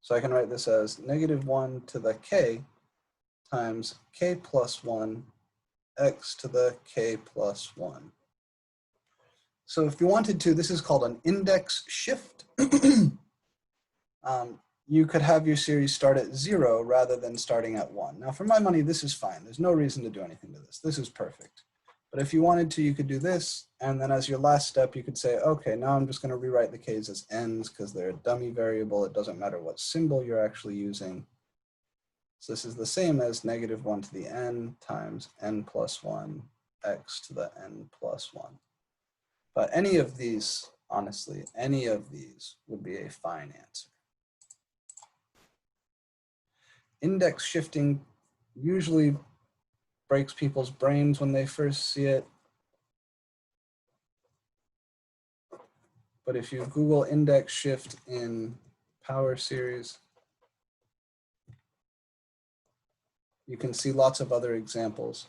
A: So I can write this as negative 1 to the k times k plus 1 x to the k plus 1. So if you wanted to, this is called an index shift. You could have your series start at 0 rather than starting at 1. Now for my money, this is fine. There's no reason to do anything to this. This is perfect. But if you wanted to, you could do this. And then as your last step, you could say, okay, now I'm just going to rewrite the k's as n's because they're a dummy variable. It doesn't matter what symbol you're actually using. So this is the same as negative 1 to the n times n plus 1 x to the n plus 1. But any of these, honestly, any of these would be a fine answer. Index shifting usually breaks people's brains when they first see it. But if you Google index shift in power series, you can see lots of other examples.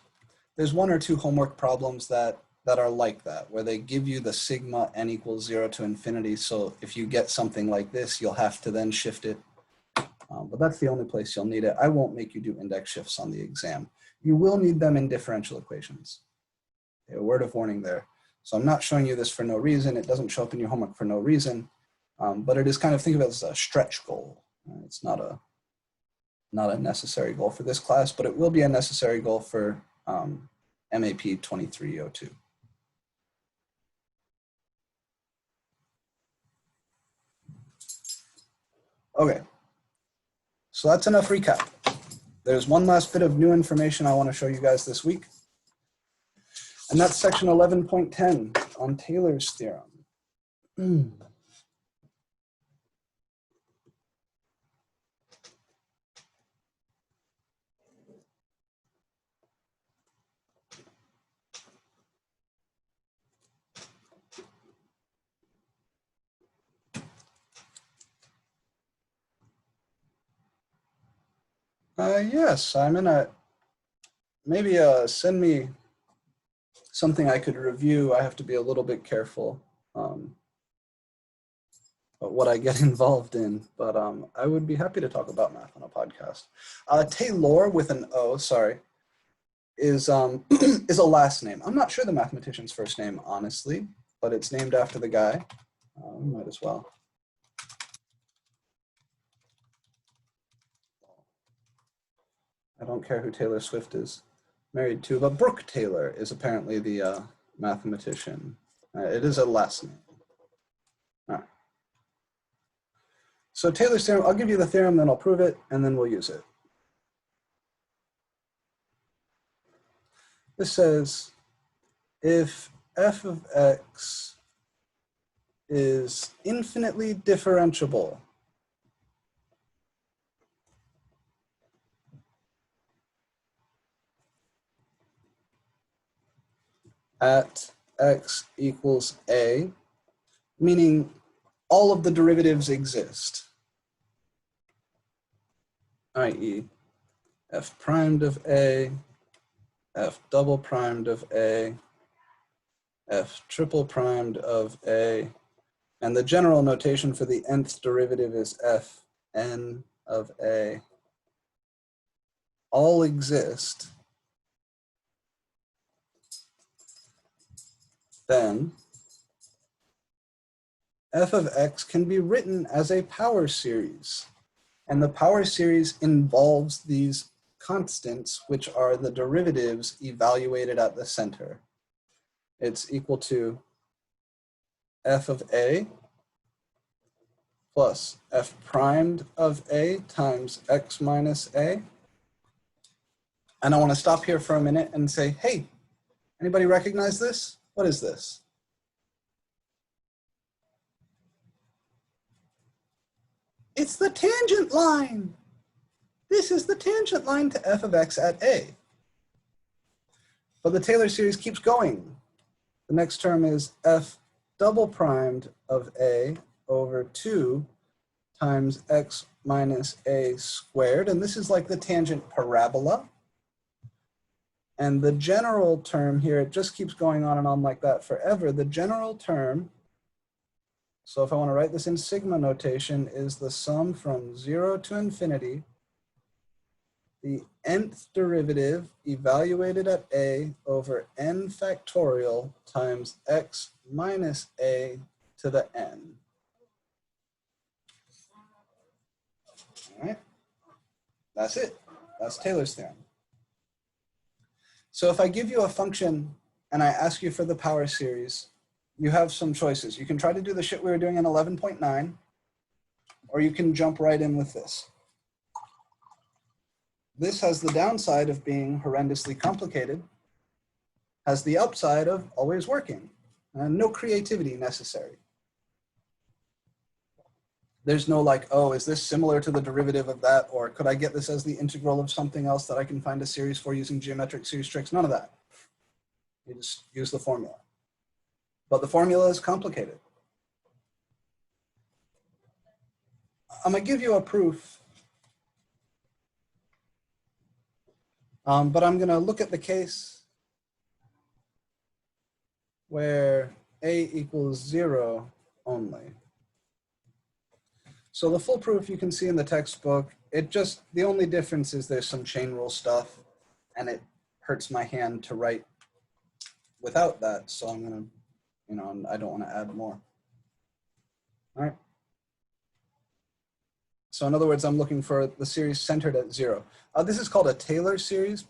A: There's 1 or 2 homework problems that are like that, where they give you the sigma n equals 0 to infinity. So if you get something like this, you'll have to then shift it. But that's the only place you'll need it. I won't make you do index shifts on the exam. You will need them in differential equations. A word of warning there. So I'm not showing you this for no reason. It doesn't show up in your homework for no reason. But it is kind of, think of it as a stretch goal. It's not a necessary goal for this class, but it will be a necessary goal for MAP2312. Okay, so that's enough recap. There's one last bit of new information I want to show you guys this week, and that's section 11.10 on Taylor's theorem. Yes, I'm in maybe send me something I could review. I have to be a little bit careful what I get involved in, but I would be happy to talk about math on a podcast. Taylor with an O, sorry, is is a last name. I'm not sure the mathematician's first name, honestly, but it's named after the guy. Might as well. I don't care who Taylor Swift is married to, but Brooke Taylor is apparently the mathematician. It is a last name. All right. So Taylor's theorem, I'll give you the theorem, then I'll prove it, and then we'll use it. This says, if f of x is infinitely differentiable at x equals a, meaning all of the derivatives exist, i.e. f primed of a, f double primed of a, f triple primed of a, and the general notation for the nth derivative is fn of a, all exist, then f of x can be written as a power series. And the power series involves these constants, which are the derivatives evaluated at the center. It's equal to f of a plus f primed of a times x minus a. And I want to stop here for a minute and say, hey, anybody recognize this? What is this? It's the tangent line. This is the tangent line to f of x at a. But the Taylor series keeps going. The next term is f double primed of a over 2 times x minus a squared. And this is like the tangent parabola. And the general term here, it just keeps going on and on like that forever. The general term, so if I want to write this in sigma notation, is the sum from 0 to infinity, the nth derivative evaluated at a over n factorial times x minus a to the n. All right, that's it. That's Taylor's theorem. So if I give you a function and I ask you for the power series, you have some choices. You can try to do the shit we were doing in 11.9, or you can jump right in with this. This has the downside of being horrendously complicated, has the upside of always working, and no creativity necessary. There's no like, oh, is this similar to the derivative of that? Or could I get this as the integral of something else that I can find a series for using geometric series tricks? None of that. You just use the formula. But the formula is complicated. I'm gonna give you a proof. But I'm gonna look at the case where a equals 0 only. So the full proof you can see in the textbook. The only difference is there's some chain rule stuff and it hurts my hand to write without that. So I'm gonna, I don't wanna add more. All right. So in other words, I'm looking for the series centered at 0. This is called a Taylor series.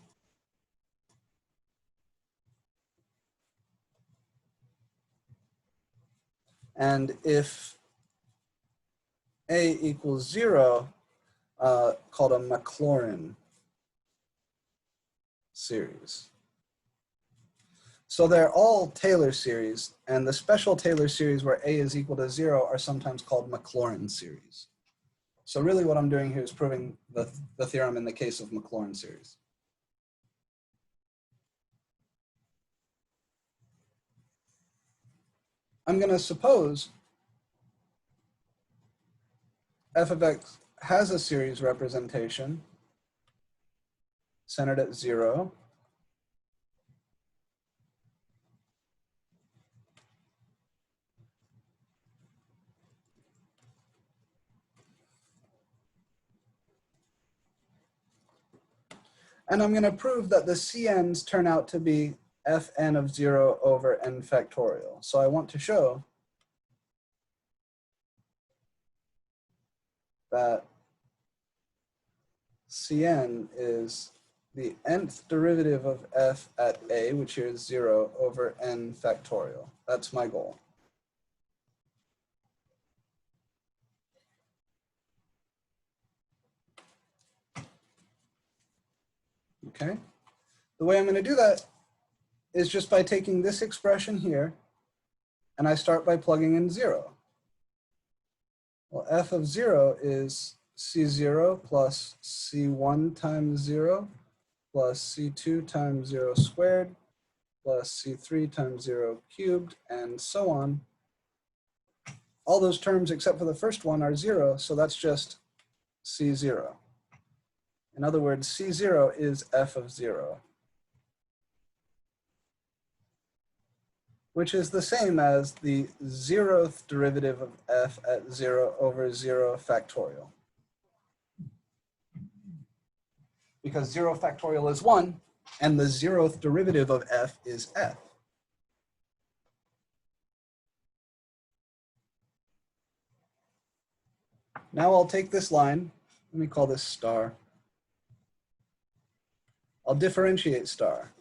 A: And if a equals 0, called a Maclaurin series. So they're all Taylor series, and the special Taylor series where a is equal to 0 are sometimes called Maclaurin series. So really what I'm doing here is proving the theorem in the case of Maclaurin series. I'm going to suppose f of x has a series representation centered at 0. And I'm going to prove that the CNs turn out to be Fn of 0 over n factorial. So I want to show that Cn is the nth derivative of f at a, which here is 0, over n factorial. That's my goal. Okay. The way I'm going to do that is just by taking this expression here, and I start by plugging in 0. Well, f of 0 is C0 plus C1 times 0 plus C2 times 0 squared plus C3 times 0 cubed, and so on. All those terms except for the first one are 0, so that's just C0. In other words, C0 is f of 0. which is the same as the 0th derivative of f at 0 over 0 factorial. Because 0 factorial is 1, and the 0th derivative of f is f. Now I'll take this line, let me call this star. I'll differentiate star.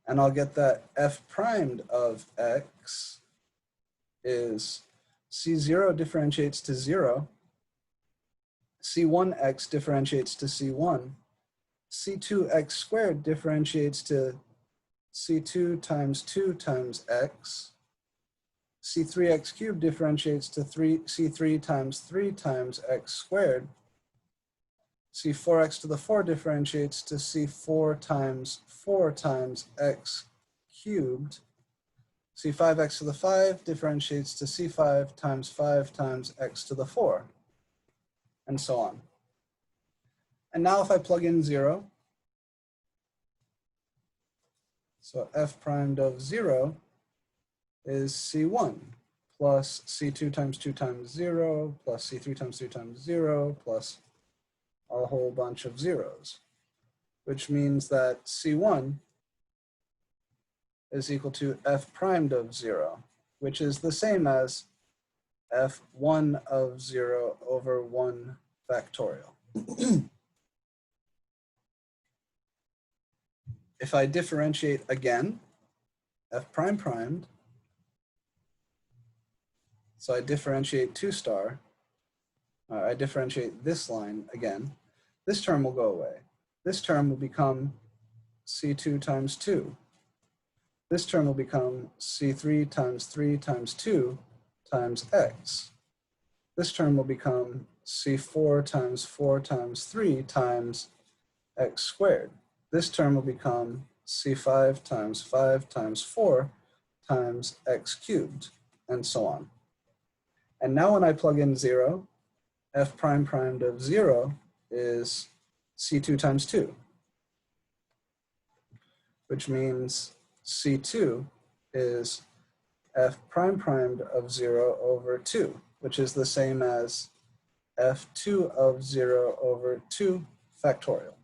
A: And I'll get that f primed of x is C0 differentiates to 0, C1x differentiates to C1, C2x squared differentiates to C2 times 2 times x, C3x cubed differentiates to C3 times 3 times x squared, C4x to the 4 differentiates to C4 times 4 times x cubed, C5x to the 5 differentiates to C5 times 5 times x to the 4, and so on. And now if I plug in 0, so f primed of 0 is C1 plus C2 times 2 times 0 plus C3 times 3 times 0 plus a whole bunch of zeros, which means that C1 is equal to f primed of 0, which is the same as f1 of 0 over 1 factorial. If I differentiate again, f prime primed, so I differentiate 2 star, I differentiate this line again, this term will go away. This term will become C2 times 2. This term will become C3 times 3 times 2 times x. This term will become C4 times 4 times 3 times x squared. This term will become C5 times 5 times 4 times x cubed, and so on. And now when I plug in 0, f prime primed of 0 is C2 times 2, which means C2 is f prime primed of 0 over 2, which is the same as f2 of 0 over 2 factorial.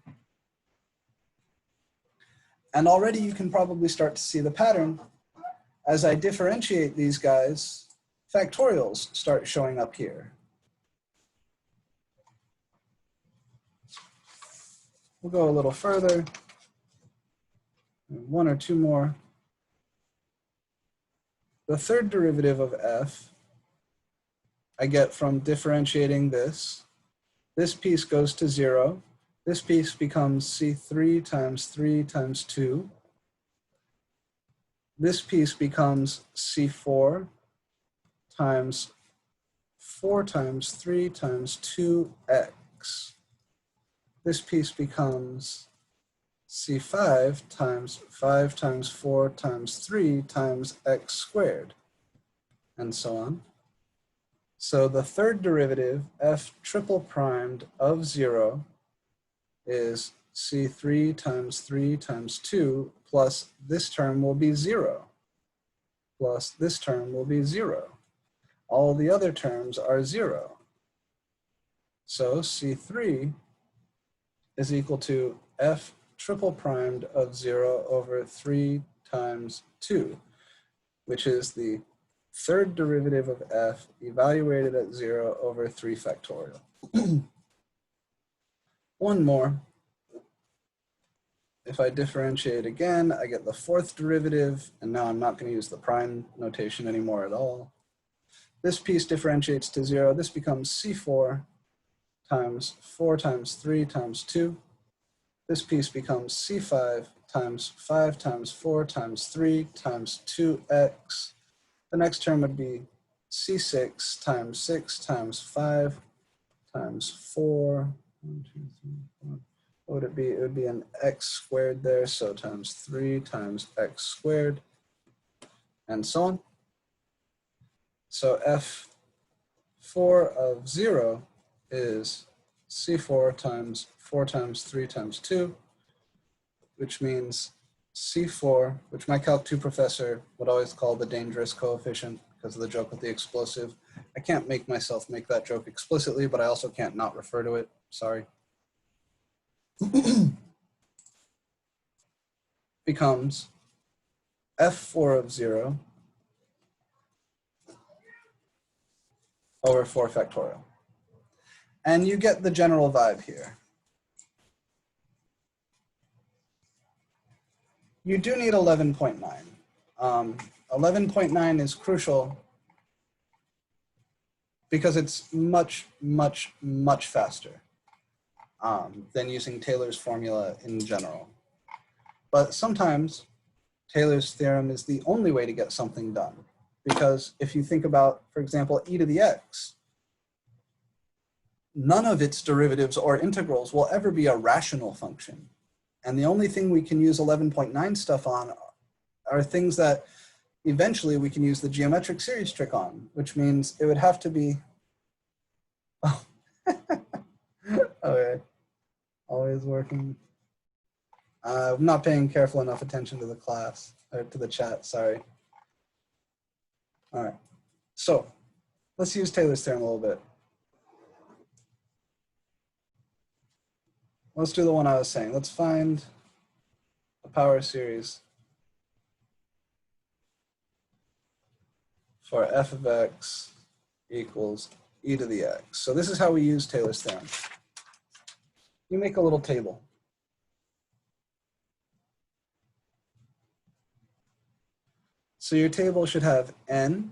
A: And already you can probably start to see the pattern. As I differentiate these guys, factorials start showing up here. We'll go a little further, 1 or 2 more. The third derivative of f I get from differentiating this. This piece goes to 0. This piece becomes C3 times 3 times 2. This piece becomes C4 times 4 times 3 times 2x. This piece becomes C5 times 5 times 4 times 3 times x squared, and so on. So the third derivative, f triple primed of 0, is C3 times 3 times 2 plus this term will be 0, plus this term will be 0. All the other terms are 0. So C3 is equal to f triple primed of 0 over 3 times 2, which is the third derivative of f evaluated at 0 over 3 factorial. One more. If I differentiate again, I get the fourth derivative, and now I'm not going to use the prime notation anymore at all. This piece differentiates to 0. This becomes C4 times 4 times 3 times 2. This piece becomes C5 times 5 times 4 times 3 times 2x. The next term would be C6 times 6 times 5 times 4. 1, 2, 3, 4. What would it be? It would be an x squared there, so times 3 times x squared, and so on. So f4 of 0 is C4 times 4 times 3 times 2, which means C4, which my Calc 2 professor would always call the dangerous coefficient because of the joke with the explosive. I can't make myself make that joke explicitly, but I also can't not refer to it. Sorry. Becomes F4 of 0 over 4 factorial. And you get the general vibe here. You do need 11.9. 11.9 is crucial because it's much, much, much faster than using Taylor's formula in general. But sometimes Taylor's theorem is the only way to get something done. Because if you think about, for example, e to the x, none of its derivatives or integrals will ever be a rational function. And the only thing we can use 11.9 stuff on are things that eventually we can use the geometric series trick on, which means it would have to be, oh, okay, always working. I'm not paying careful enough attention to the class, or to the chat, sorry. All right, so let's use Taylor's theorem a little bit. Let's do the one I was saying. Let's find a power series for f of x equals e to the x. So this is how we use Taylor's theorem. You make a little table. So your table should have n,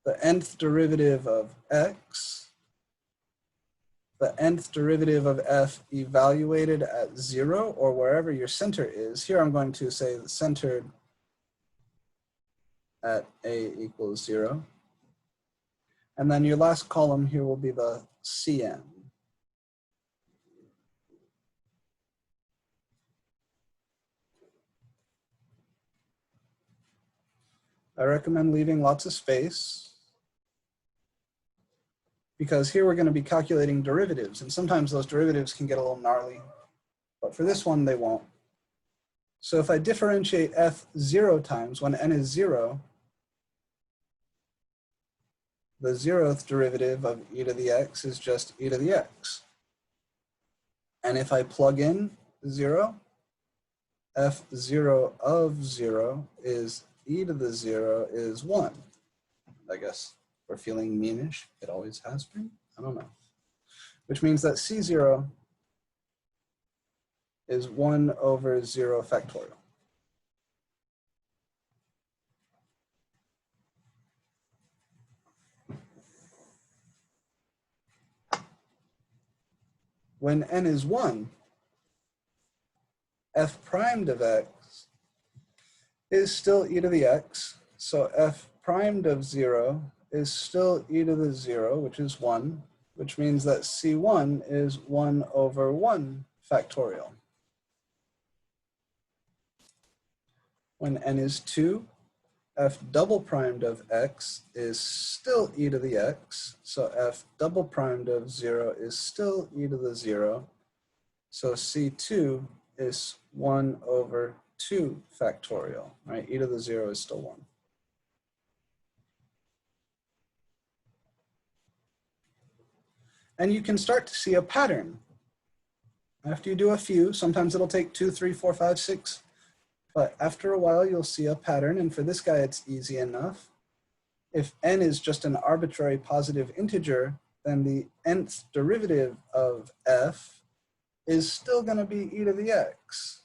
A: the nth derivative of x, the nth derivative of f evaluated at 0 or wherever your center is. Here I'm going to say centered at a equals 0. And then your last column here will be the Cn. I recommend leaving lots of space because here we're going to be calculating derivatives, and sometimes those derivatives can get a little gnarly, but for this one they won't. So if I differentiate f 0 times when n is 0, the 0th derivative of e to the x is just e to the x. And if I plug in 0, f0 of 0 is e to the 0 is 1. I guess we're feeling meanish. It always has been. I don't know. Which means that C0 is 1 over 0 factorial. When n is 1, f primed of x is still e to the x. So f primed of 0 is still e to the 0, which is 1, which means that C1 is 1 over 1 factorial. When n is 2, f double primed of x is still e to the x. So f double primed of 0 is still e to the 0. So C2 is 1 over 2 factorial, right? E to the 0 is still 1. And you can start to see a pattern. After you do a few, sometimes it'll take 2, 3, 4, 5, 6, but after a while you'll see a pattern, and for this guy it's easy enough. If n is just an arbitrary positive integer, then the nth derivative of f is still going to be e to the x.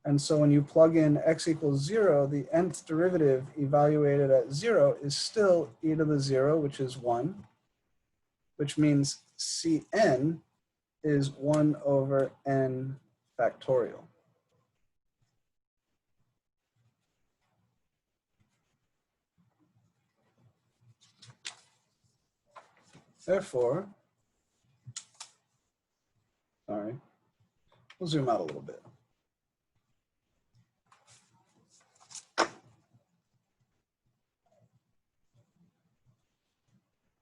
A: And so when you plug in x equals 0, the nth derivative evaluated at 0 is still e to the 0, which is 1, which means Cn is 1 over n factorial. Therefore, sorry, we'll zoom out a little bit.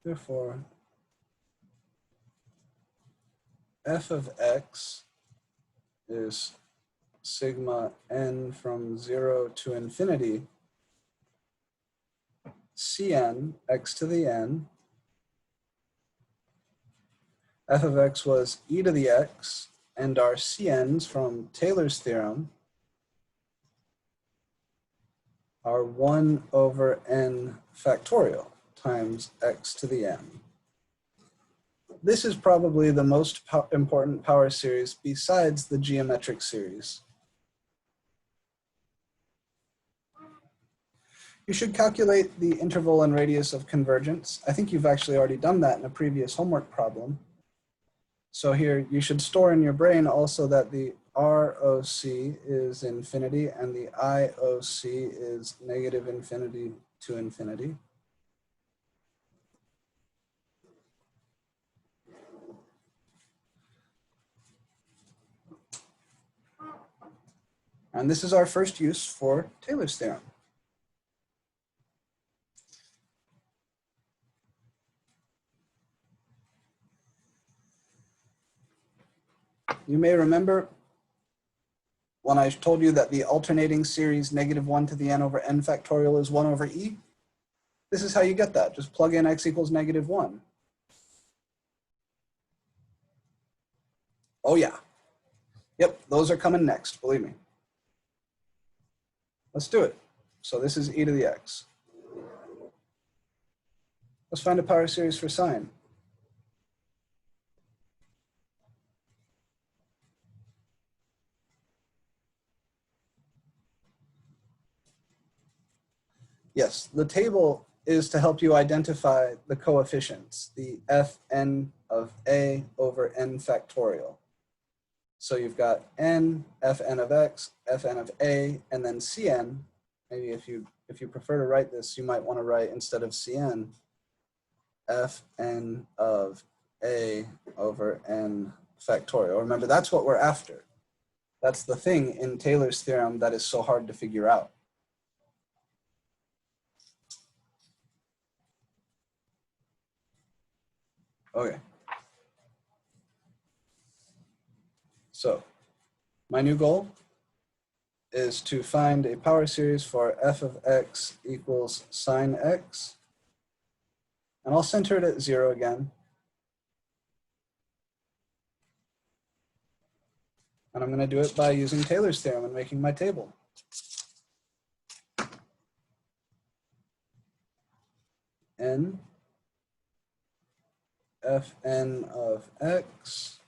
A: Therefore, f of x is sigma n from 0 to infinity Cn x to the n. F of x was e to the x, and our Cn's from Taylor's theorem are 1 over n factorial times x to the n. This is probably the most important power series besides the geometric series. You should calculate the interval and radius of convergence. I think you've actually already done that in a previous homework problem. So here you should store in your brain also that the ROC is infinity and the IOC is negative infinity to infinity. And this is our first use for Taylor's theorem. You may remember when I told you that the alternating series negative 1 to the n over n factorial is 1 over e. This is how you get that. Just plug in x equals negative 1. Oh yeah. Yep, those are coming next, believe me. Let's do it. So this is e to the x. Let's find a power series for sine. Yes, the table is to help you identify the coefficients, the fn of a over n factorial. So you've got n, fn of x, fn of a, and then cn. Maybe if you prefer to write this, you might want to write instead of cn, fn of a over n factorial. Remember, that's what we're after. That's the thing in Taylor's theorem that is so hard to figure out. Okay. So my new goal is to find a power series for f of x equals sine x. And I'll center it at 0 again. And I'm going to do it by using Taylor's theorem and making my table. N fn of x,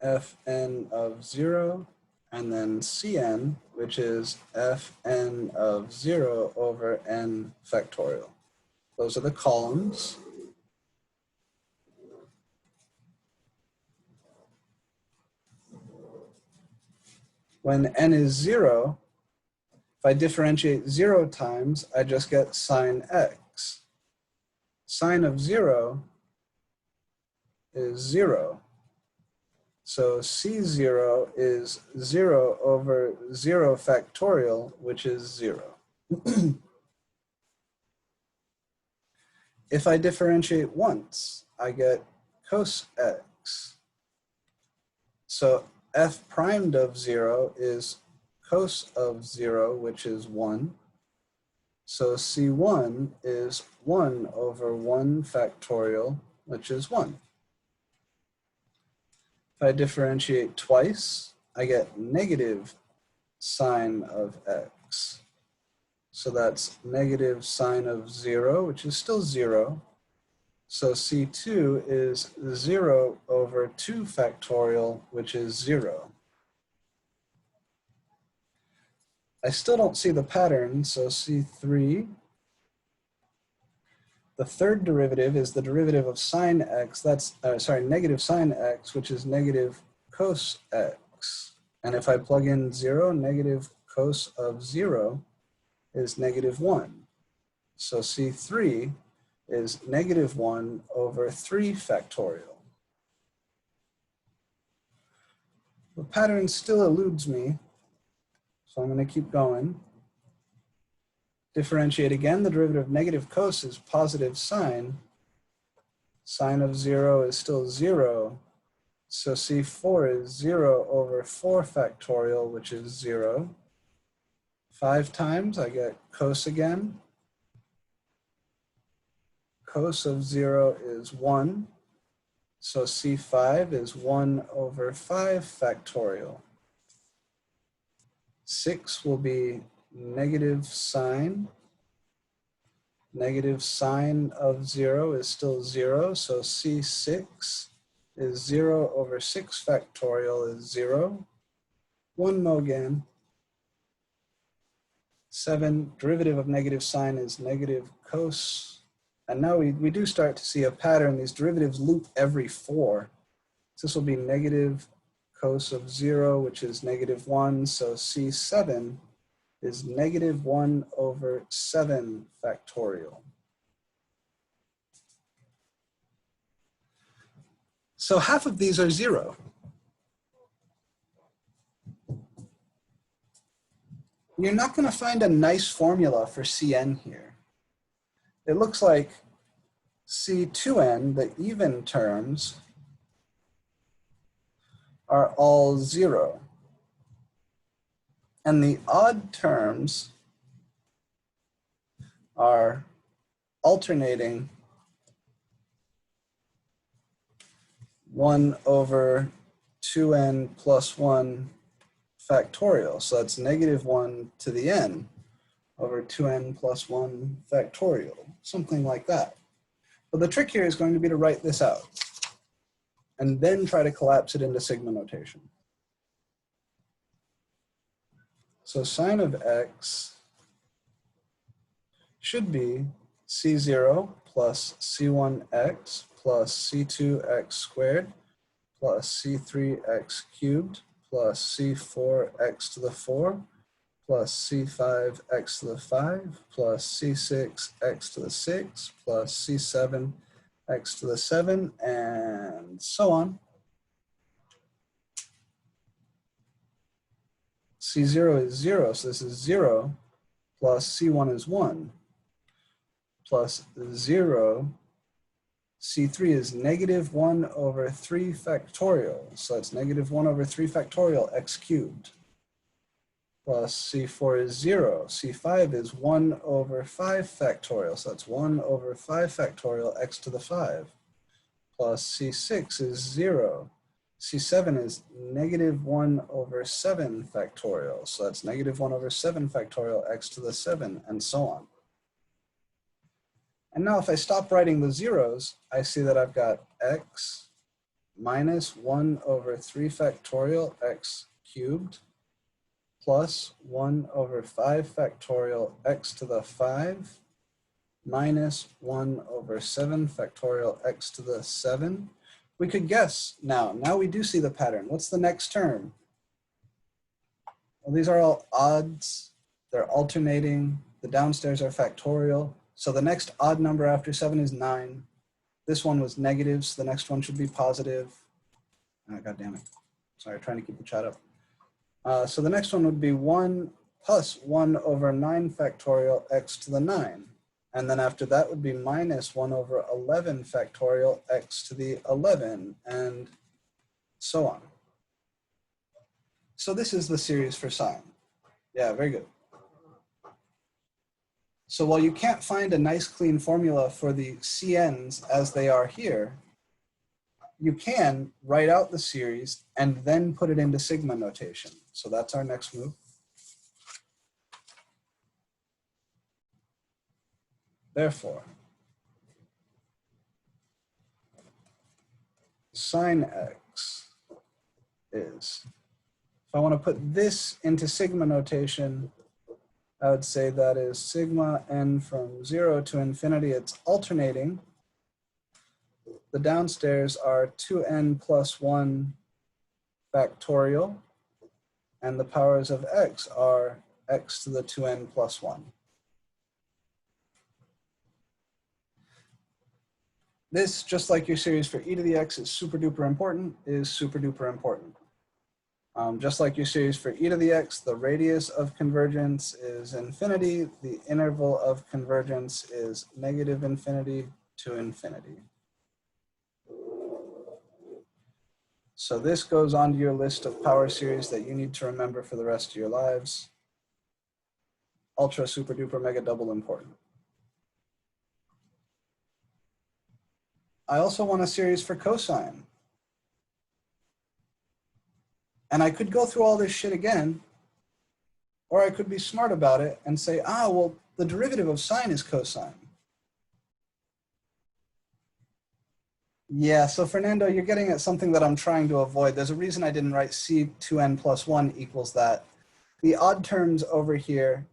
A: fn of 0, and then cn, which is fn of 0 over n factorial. Those are the columns. When n is 0, if I differentiate 0 times, I just get sine x. Sine of 0 is 0. So C0 is 0 over 0 factorial, which is 0. If I differentiate once, I get cos x. So f primed of 0 is cos of 0, which is 1. So C1 is 1 over 1 factorial, which is 1. If I differentiate twice, I get negative sine of x. So that's negative sine of 0, which is still 0. So C2 is 0 over 2 factorial, which is 0. I still don't see the pattern, so C3. The third derivative is the derivative of sine x. That's, negative sine x, which is negative cos x. And if I plug in 0, negative cos of 0 is negative 1. So C3 is negative 1 over 3 factorial. The pattern still eludes me, so I'm going to keep going. Differentiate again, the derivative of negative cos is positive sine. Sine of 0 is still 0. So C4 is 0 over 4 factorial, which is 0. 5 times, I get cos again. Cos of 0 is 1. So C5 is 1 over 5 factorial. 6 will be negative sine. Negative sine of 0 is still 0. So C6 is 0 over 6 factorial is 0. 1 more again. 7, derivative of negative sine is negative cos. And now we do start to see a pattern. These derivatives loop every 4. So this will be negative cos of 0, which is negative 1. So C7 is negative 1 over 7 factorial. So half of these are 0. You're not going to find a nice formula for Cn here. It looks like C2n, the even terms, are all 0. And the odd terms are alternating 1 over 2n plus 1 factorial. So that's negative 1 to the n over 2n plus 1 factorial, something like that. But the trick here is going to be to write this out and then try to collapse it into sigma notation. So sine of x should be C0 plus C1x plus C2x squared plus C3x cubed plus C4x to the 4 plus C5x to the 5 plus C6x to the 6 plus C7x to the 7 and so on. C0 is 0, so this is 0 plus C1 is 1 plus 0. C3 is negative 1 over 3 factorial. So it's negative 1 over 3 factorial x cubed. Plus C4 is 0. C5 is 1 over 5 factorial. So that's 1 over 5 factorial x to the 5. Plus C6 is 0. C7 is negative 1 over 7 factorial. So that's negative 1 over 7 factorial x to the 7 and so on. And now if I stop writing the zeros, I see that I've got x minus 1 over 3 factorial x cubed plus 1 over 5 factorial x to the 5 minus 1 over 7 factorial x to the 7. We could guess now. Now we do see the pattern. What's the next term? Well, these are all odds. They're alternating. The downstairs are factorial. So the next odd number after 7 is 9. This one was negative, so the next one should be positive. Oh, God damn it. Sorry, trying to keep the chat up. So the next one would be 1 plus 1 over 9 factorial x to the 9. And then after that would be minus 1 over 11 factorial x to the 11, and so on. So this is the series for sine. Yeah, very good. So while you can't find a nice clean formula for the CNs as they are here, you can write out the series and then put it into sigma notation. So that's our next move. Therefore, sine x is, if I want to put this into sigma notation, I would say that is sigma n from 0 to infinity. It's alternating. The downstairs are 2n plus 1 factorial, and the powers of x are x to the 2n plus 1. This, just like your series for e to the x is super duper important, is super duper important. Just like your series for e to the x, the radius of convergence is infinity. The interval of convergence is negative infinity to infinity. So this goes onto your list of power series that you need to remember for the rest of your lives. Ultra, super duper, mega double important. I also want a series for cosine. And I could go through all this shit again, or I could be smart about it and say, ah, well, the derivative of sine is cosine. Yeah, so Fernando, you're getting at something that I'm trying to avoid. There's a reason I didn't write C2n plus 1 equals that. The odd terms over here,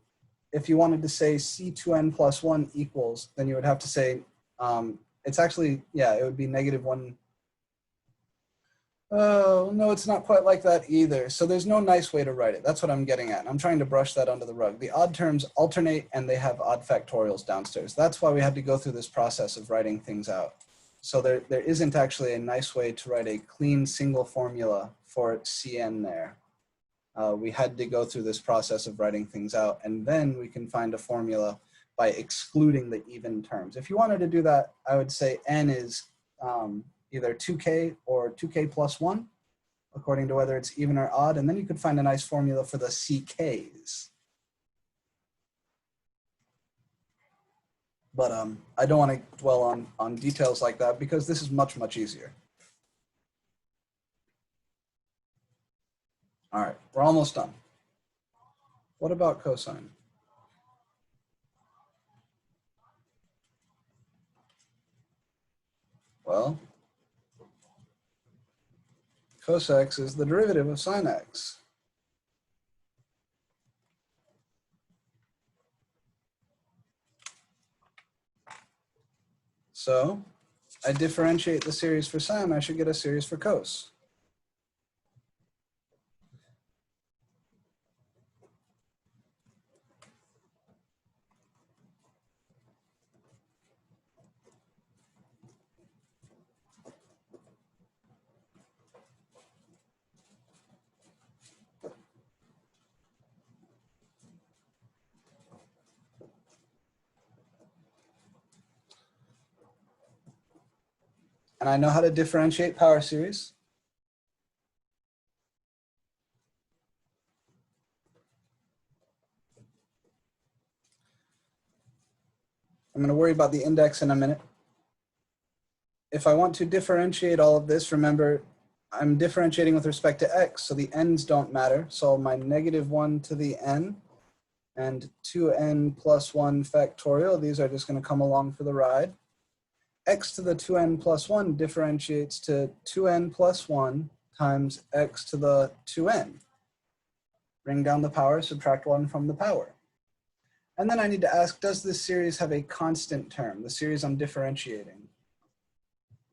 A: if you wanted to say C2n plus 1 equals, then you would have to say, it's actually, yeah, it would be negative 1. Oh, no, it's not quite like that either. So there's no nice way to write it. That's what I'm getting at. I'm trying to brush that under the rug. The odd terms alternate and they have odd factorials downstairs. That's why we had to go through this process of writing things out. So there isn't actually a nice way to write a clean single formula for Cn there. We had to go through this process of writing things out, and then we can find a formula by excluding the even terms. If you wanted to do that, I would say n is either 2k or 2k plus 1, according to whether it's even or odd, and then you could find a nice formula for the ck's. But I don't want to dwell on details like that because this is much, much easier. All right, we're almost done. What about cosine? Well, cos x is the derivative of sine x. So I differentiate the series for sine, I should get a series for cos. And I know how to differentiate power series. I'm going to worry about the index in a minute. If I want to differentiate all of this, remember, I'm differentiating with respect to x, so the n's don't matter. So my negative 1 to the n and 2n plus 1 factorial, these are just going to come along for the ride. X to the 2n plus 1 differentiates to 2n plus 1 times x to the 2n. Bring down the power, subtract 1 from the power. And then I need to ask, does this series have a constant term, the series I'm differentiating?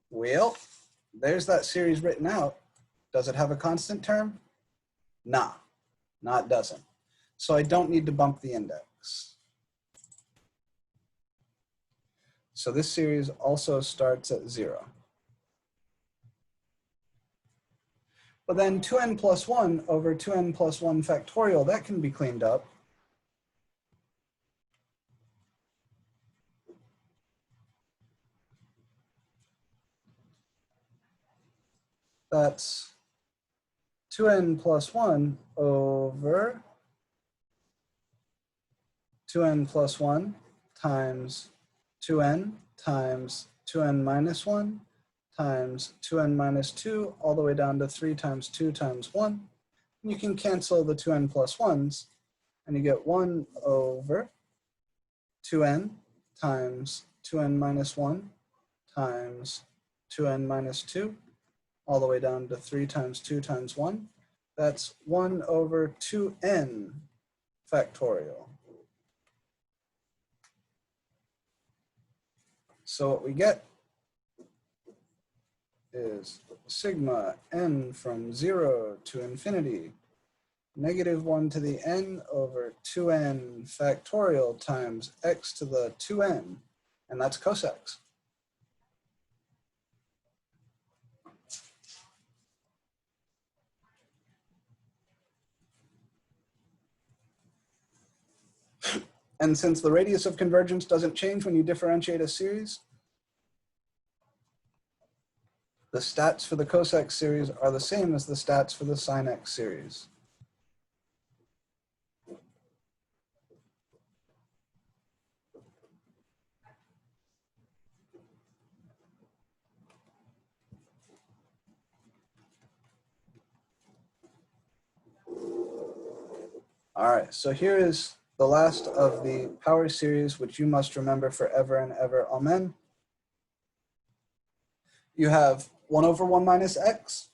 A: Well, there's that series written out. Does it have a constant term? Nah, it doesn't. So I don't need to bump the index. So this series also starts at 0. But then 2n plus 1 over 2n plus 1 factorial, that can be cleaned up. That's 2n plus 1 over 2n plus 1 times 2n times 2n minus 1 times 2n minus 2 all the way down to 3 times 2 times 1. And you can cancel the 2n plus 1s and you get 1 over 2n times 2n minus 1 times 2n minus 2 all the way down to 3 times 2 times 1. That's 1 over 2n factorial. So what we get is sigma n from 0 to infinity, negative 1 to the n over 2n factorial times x to the 2n, and that's cos x. And since the radius of convergence doesn't change when you differentiate a series, The stats for the cosec series are the same as the stats for the sin x series. All right, so here is the last of the power series, which you must remember forever and ever. Amen. You have 1 over 1 minus x,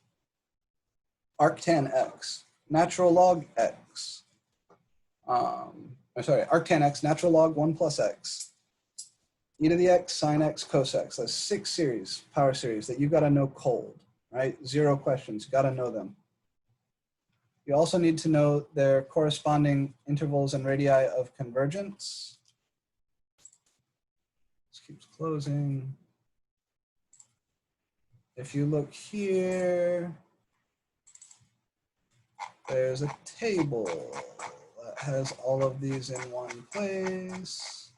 A: arctan x, natural log x. Arctan x, natural log 1 plus x, e to the x, sin x, cos x. That's 6 series, power series that you got to know cold, right? 0 questions, you got to know them. You also need to know their corresponding intervals and radii of convergence. This keeps closing. If you look here, there's a table that has all of these in one place.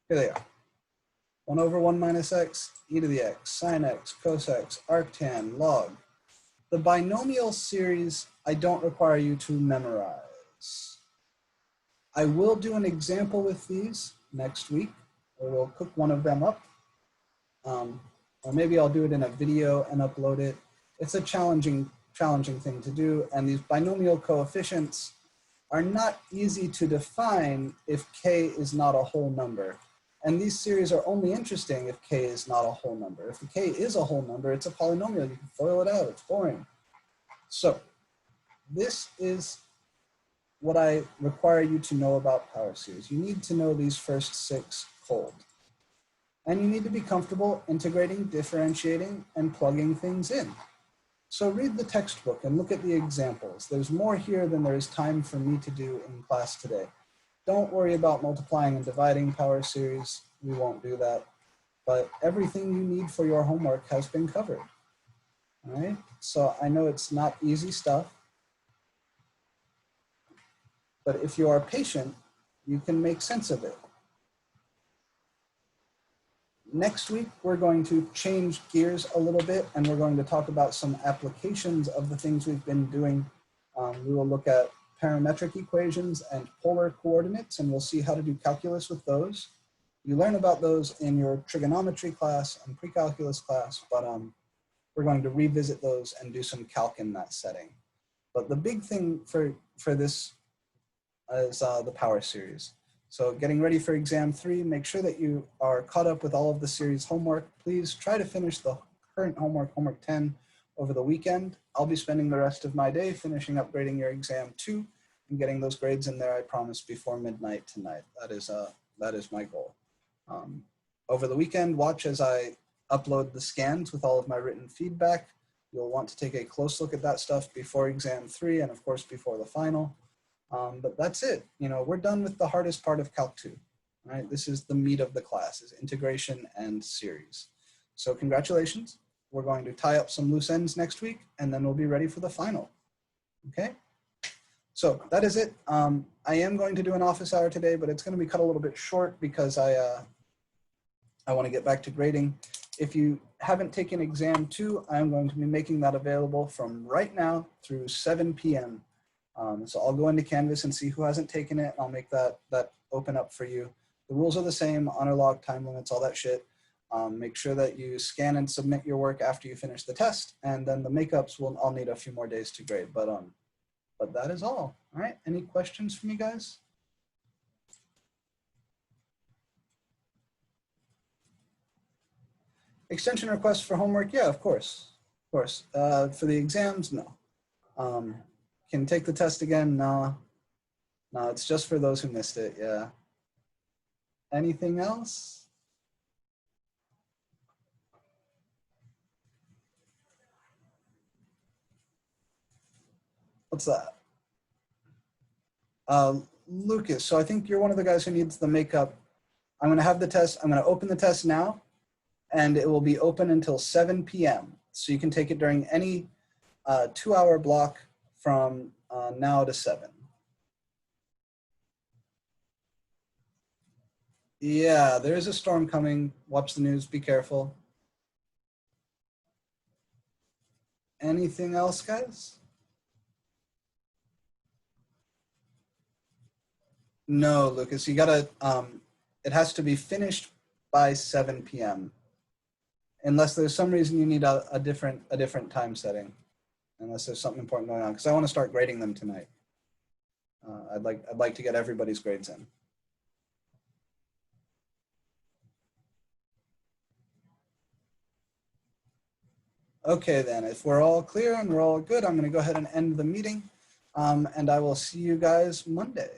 A: Here they are. 1 over 1 minus x, e to the x, sin x, cos x, arctan, log. The binomial series, I don't require you to memorize. I will do an example with these next week, or we'll cook one of them up. Or maybe I'll do it in a video and upload it. It's a challenging thing to do, and these binomial coefficients are not easy to define if k is not a whole number. And these series are only interesting if k is not a whole number. If the k is a whole number, it's a polynomial. You can FOIL it out. It's boring. So this is what I require you to know about power series. You need to know these first 6 cold. And you need to be comfortable integrating, differentiating, and plugging things in. So read the textbook and look at the examples. There's more here than there is time for me to do in class today. Don't worry about multiplying and dividing power series. We won't do that. But everything you need for your homework has been covered. All right? So I know it's not easy stuff. But if you are patient, you can make sense of it. Next week, we're going to change gears a little bit, and we're going to talk about some applications of the things we've been doing. We will look at parametric equations and polar coordinates, and we'll see how to do calculus with those. You learn about those in your trigonometry class and pre-calculus class, but we're going to revisit those and do some calc in that setting. But the big thing for this is the power series. So getting ready for exam 3, make sure that you are caught up with all of the series homework. Please try to finish the current homework, homework 10, over the weekend. I'll be spending the rest of my day finishing up grading your exam 2 and getting those grades in there, I promise, before midnight tonight. That is my goal. Over the weekend, watch as I upload the scans with all of my written feedback. You'll want to take a close look at that stuff before exam 3 and of course before the final. But that's it. You know, we're done with the hardest part of Calc 2. Right? This is the meat of the class, is integration and series. So congratulations. We're going to tie up some loose ends next week, and then we'll be ready for the final. Okay? So that is it. I am going to do an office hour today, but it's going to be cut a little bit short because I want to get back to grading. If you haven't taken exam 2, I'm going to be making that available from right now through 7 p.m. So I'll go into Canvas and see who hasn't taken it. I'll make that open up for you. The rules are the same, honor log, time limits, all that shit. Make sure that you scan and submit your work after you finish the test, and then the makeups I'll need a few more days to grade. But that is all. All right. Any questions from you guys? Extension requests for homework? Yeah, of course. Of course. For the exams, no. Can take the test again? No. No, it's just for those who missed it. Yeah. Anything else? What's that? Lucas, so I think you're one of the guys who needs the makeup. I'm going to have the test. I'm going to open the test now, and it will be open until 7 p.m. So you can take it during any 2-hour block from now to 7. Yeah, there is a storm coming. Watch the news. Be careful. Anything else, guys? No, Lucas, you gotta, it has to be finished by 7 p.m. Unless there's some reason you need a different time setting. Unless there's something important going on, because I want to start grading them tonight. I'd like to get everybody's grades in. Okay, then, if we're all clear and we're all good, I'm going to go ahead and end the meeting, and I will see you guys Monday.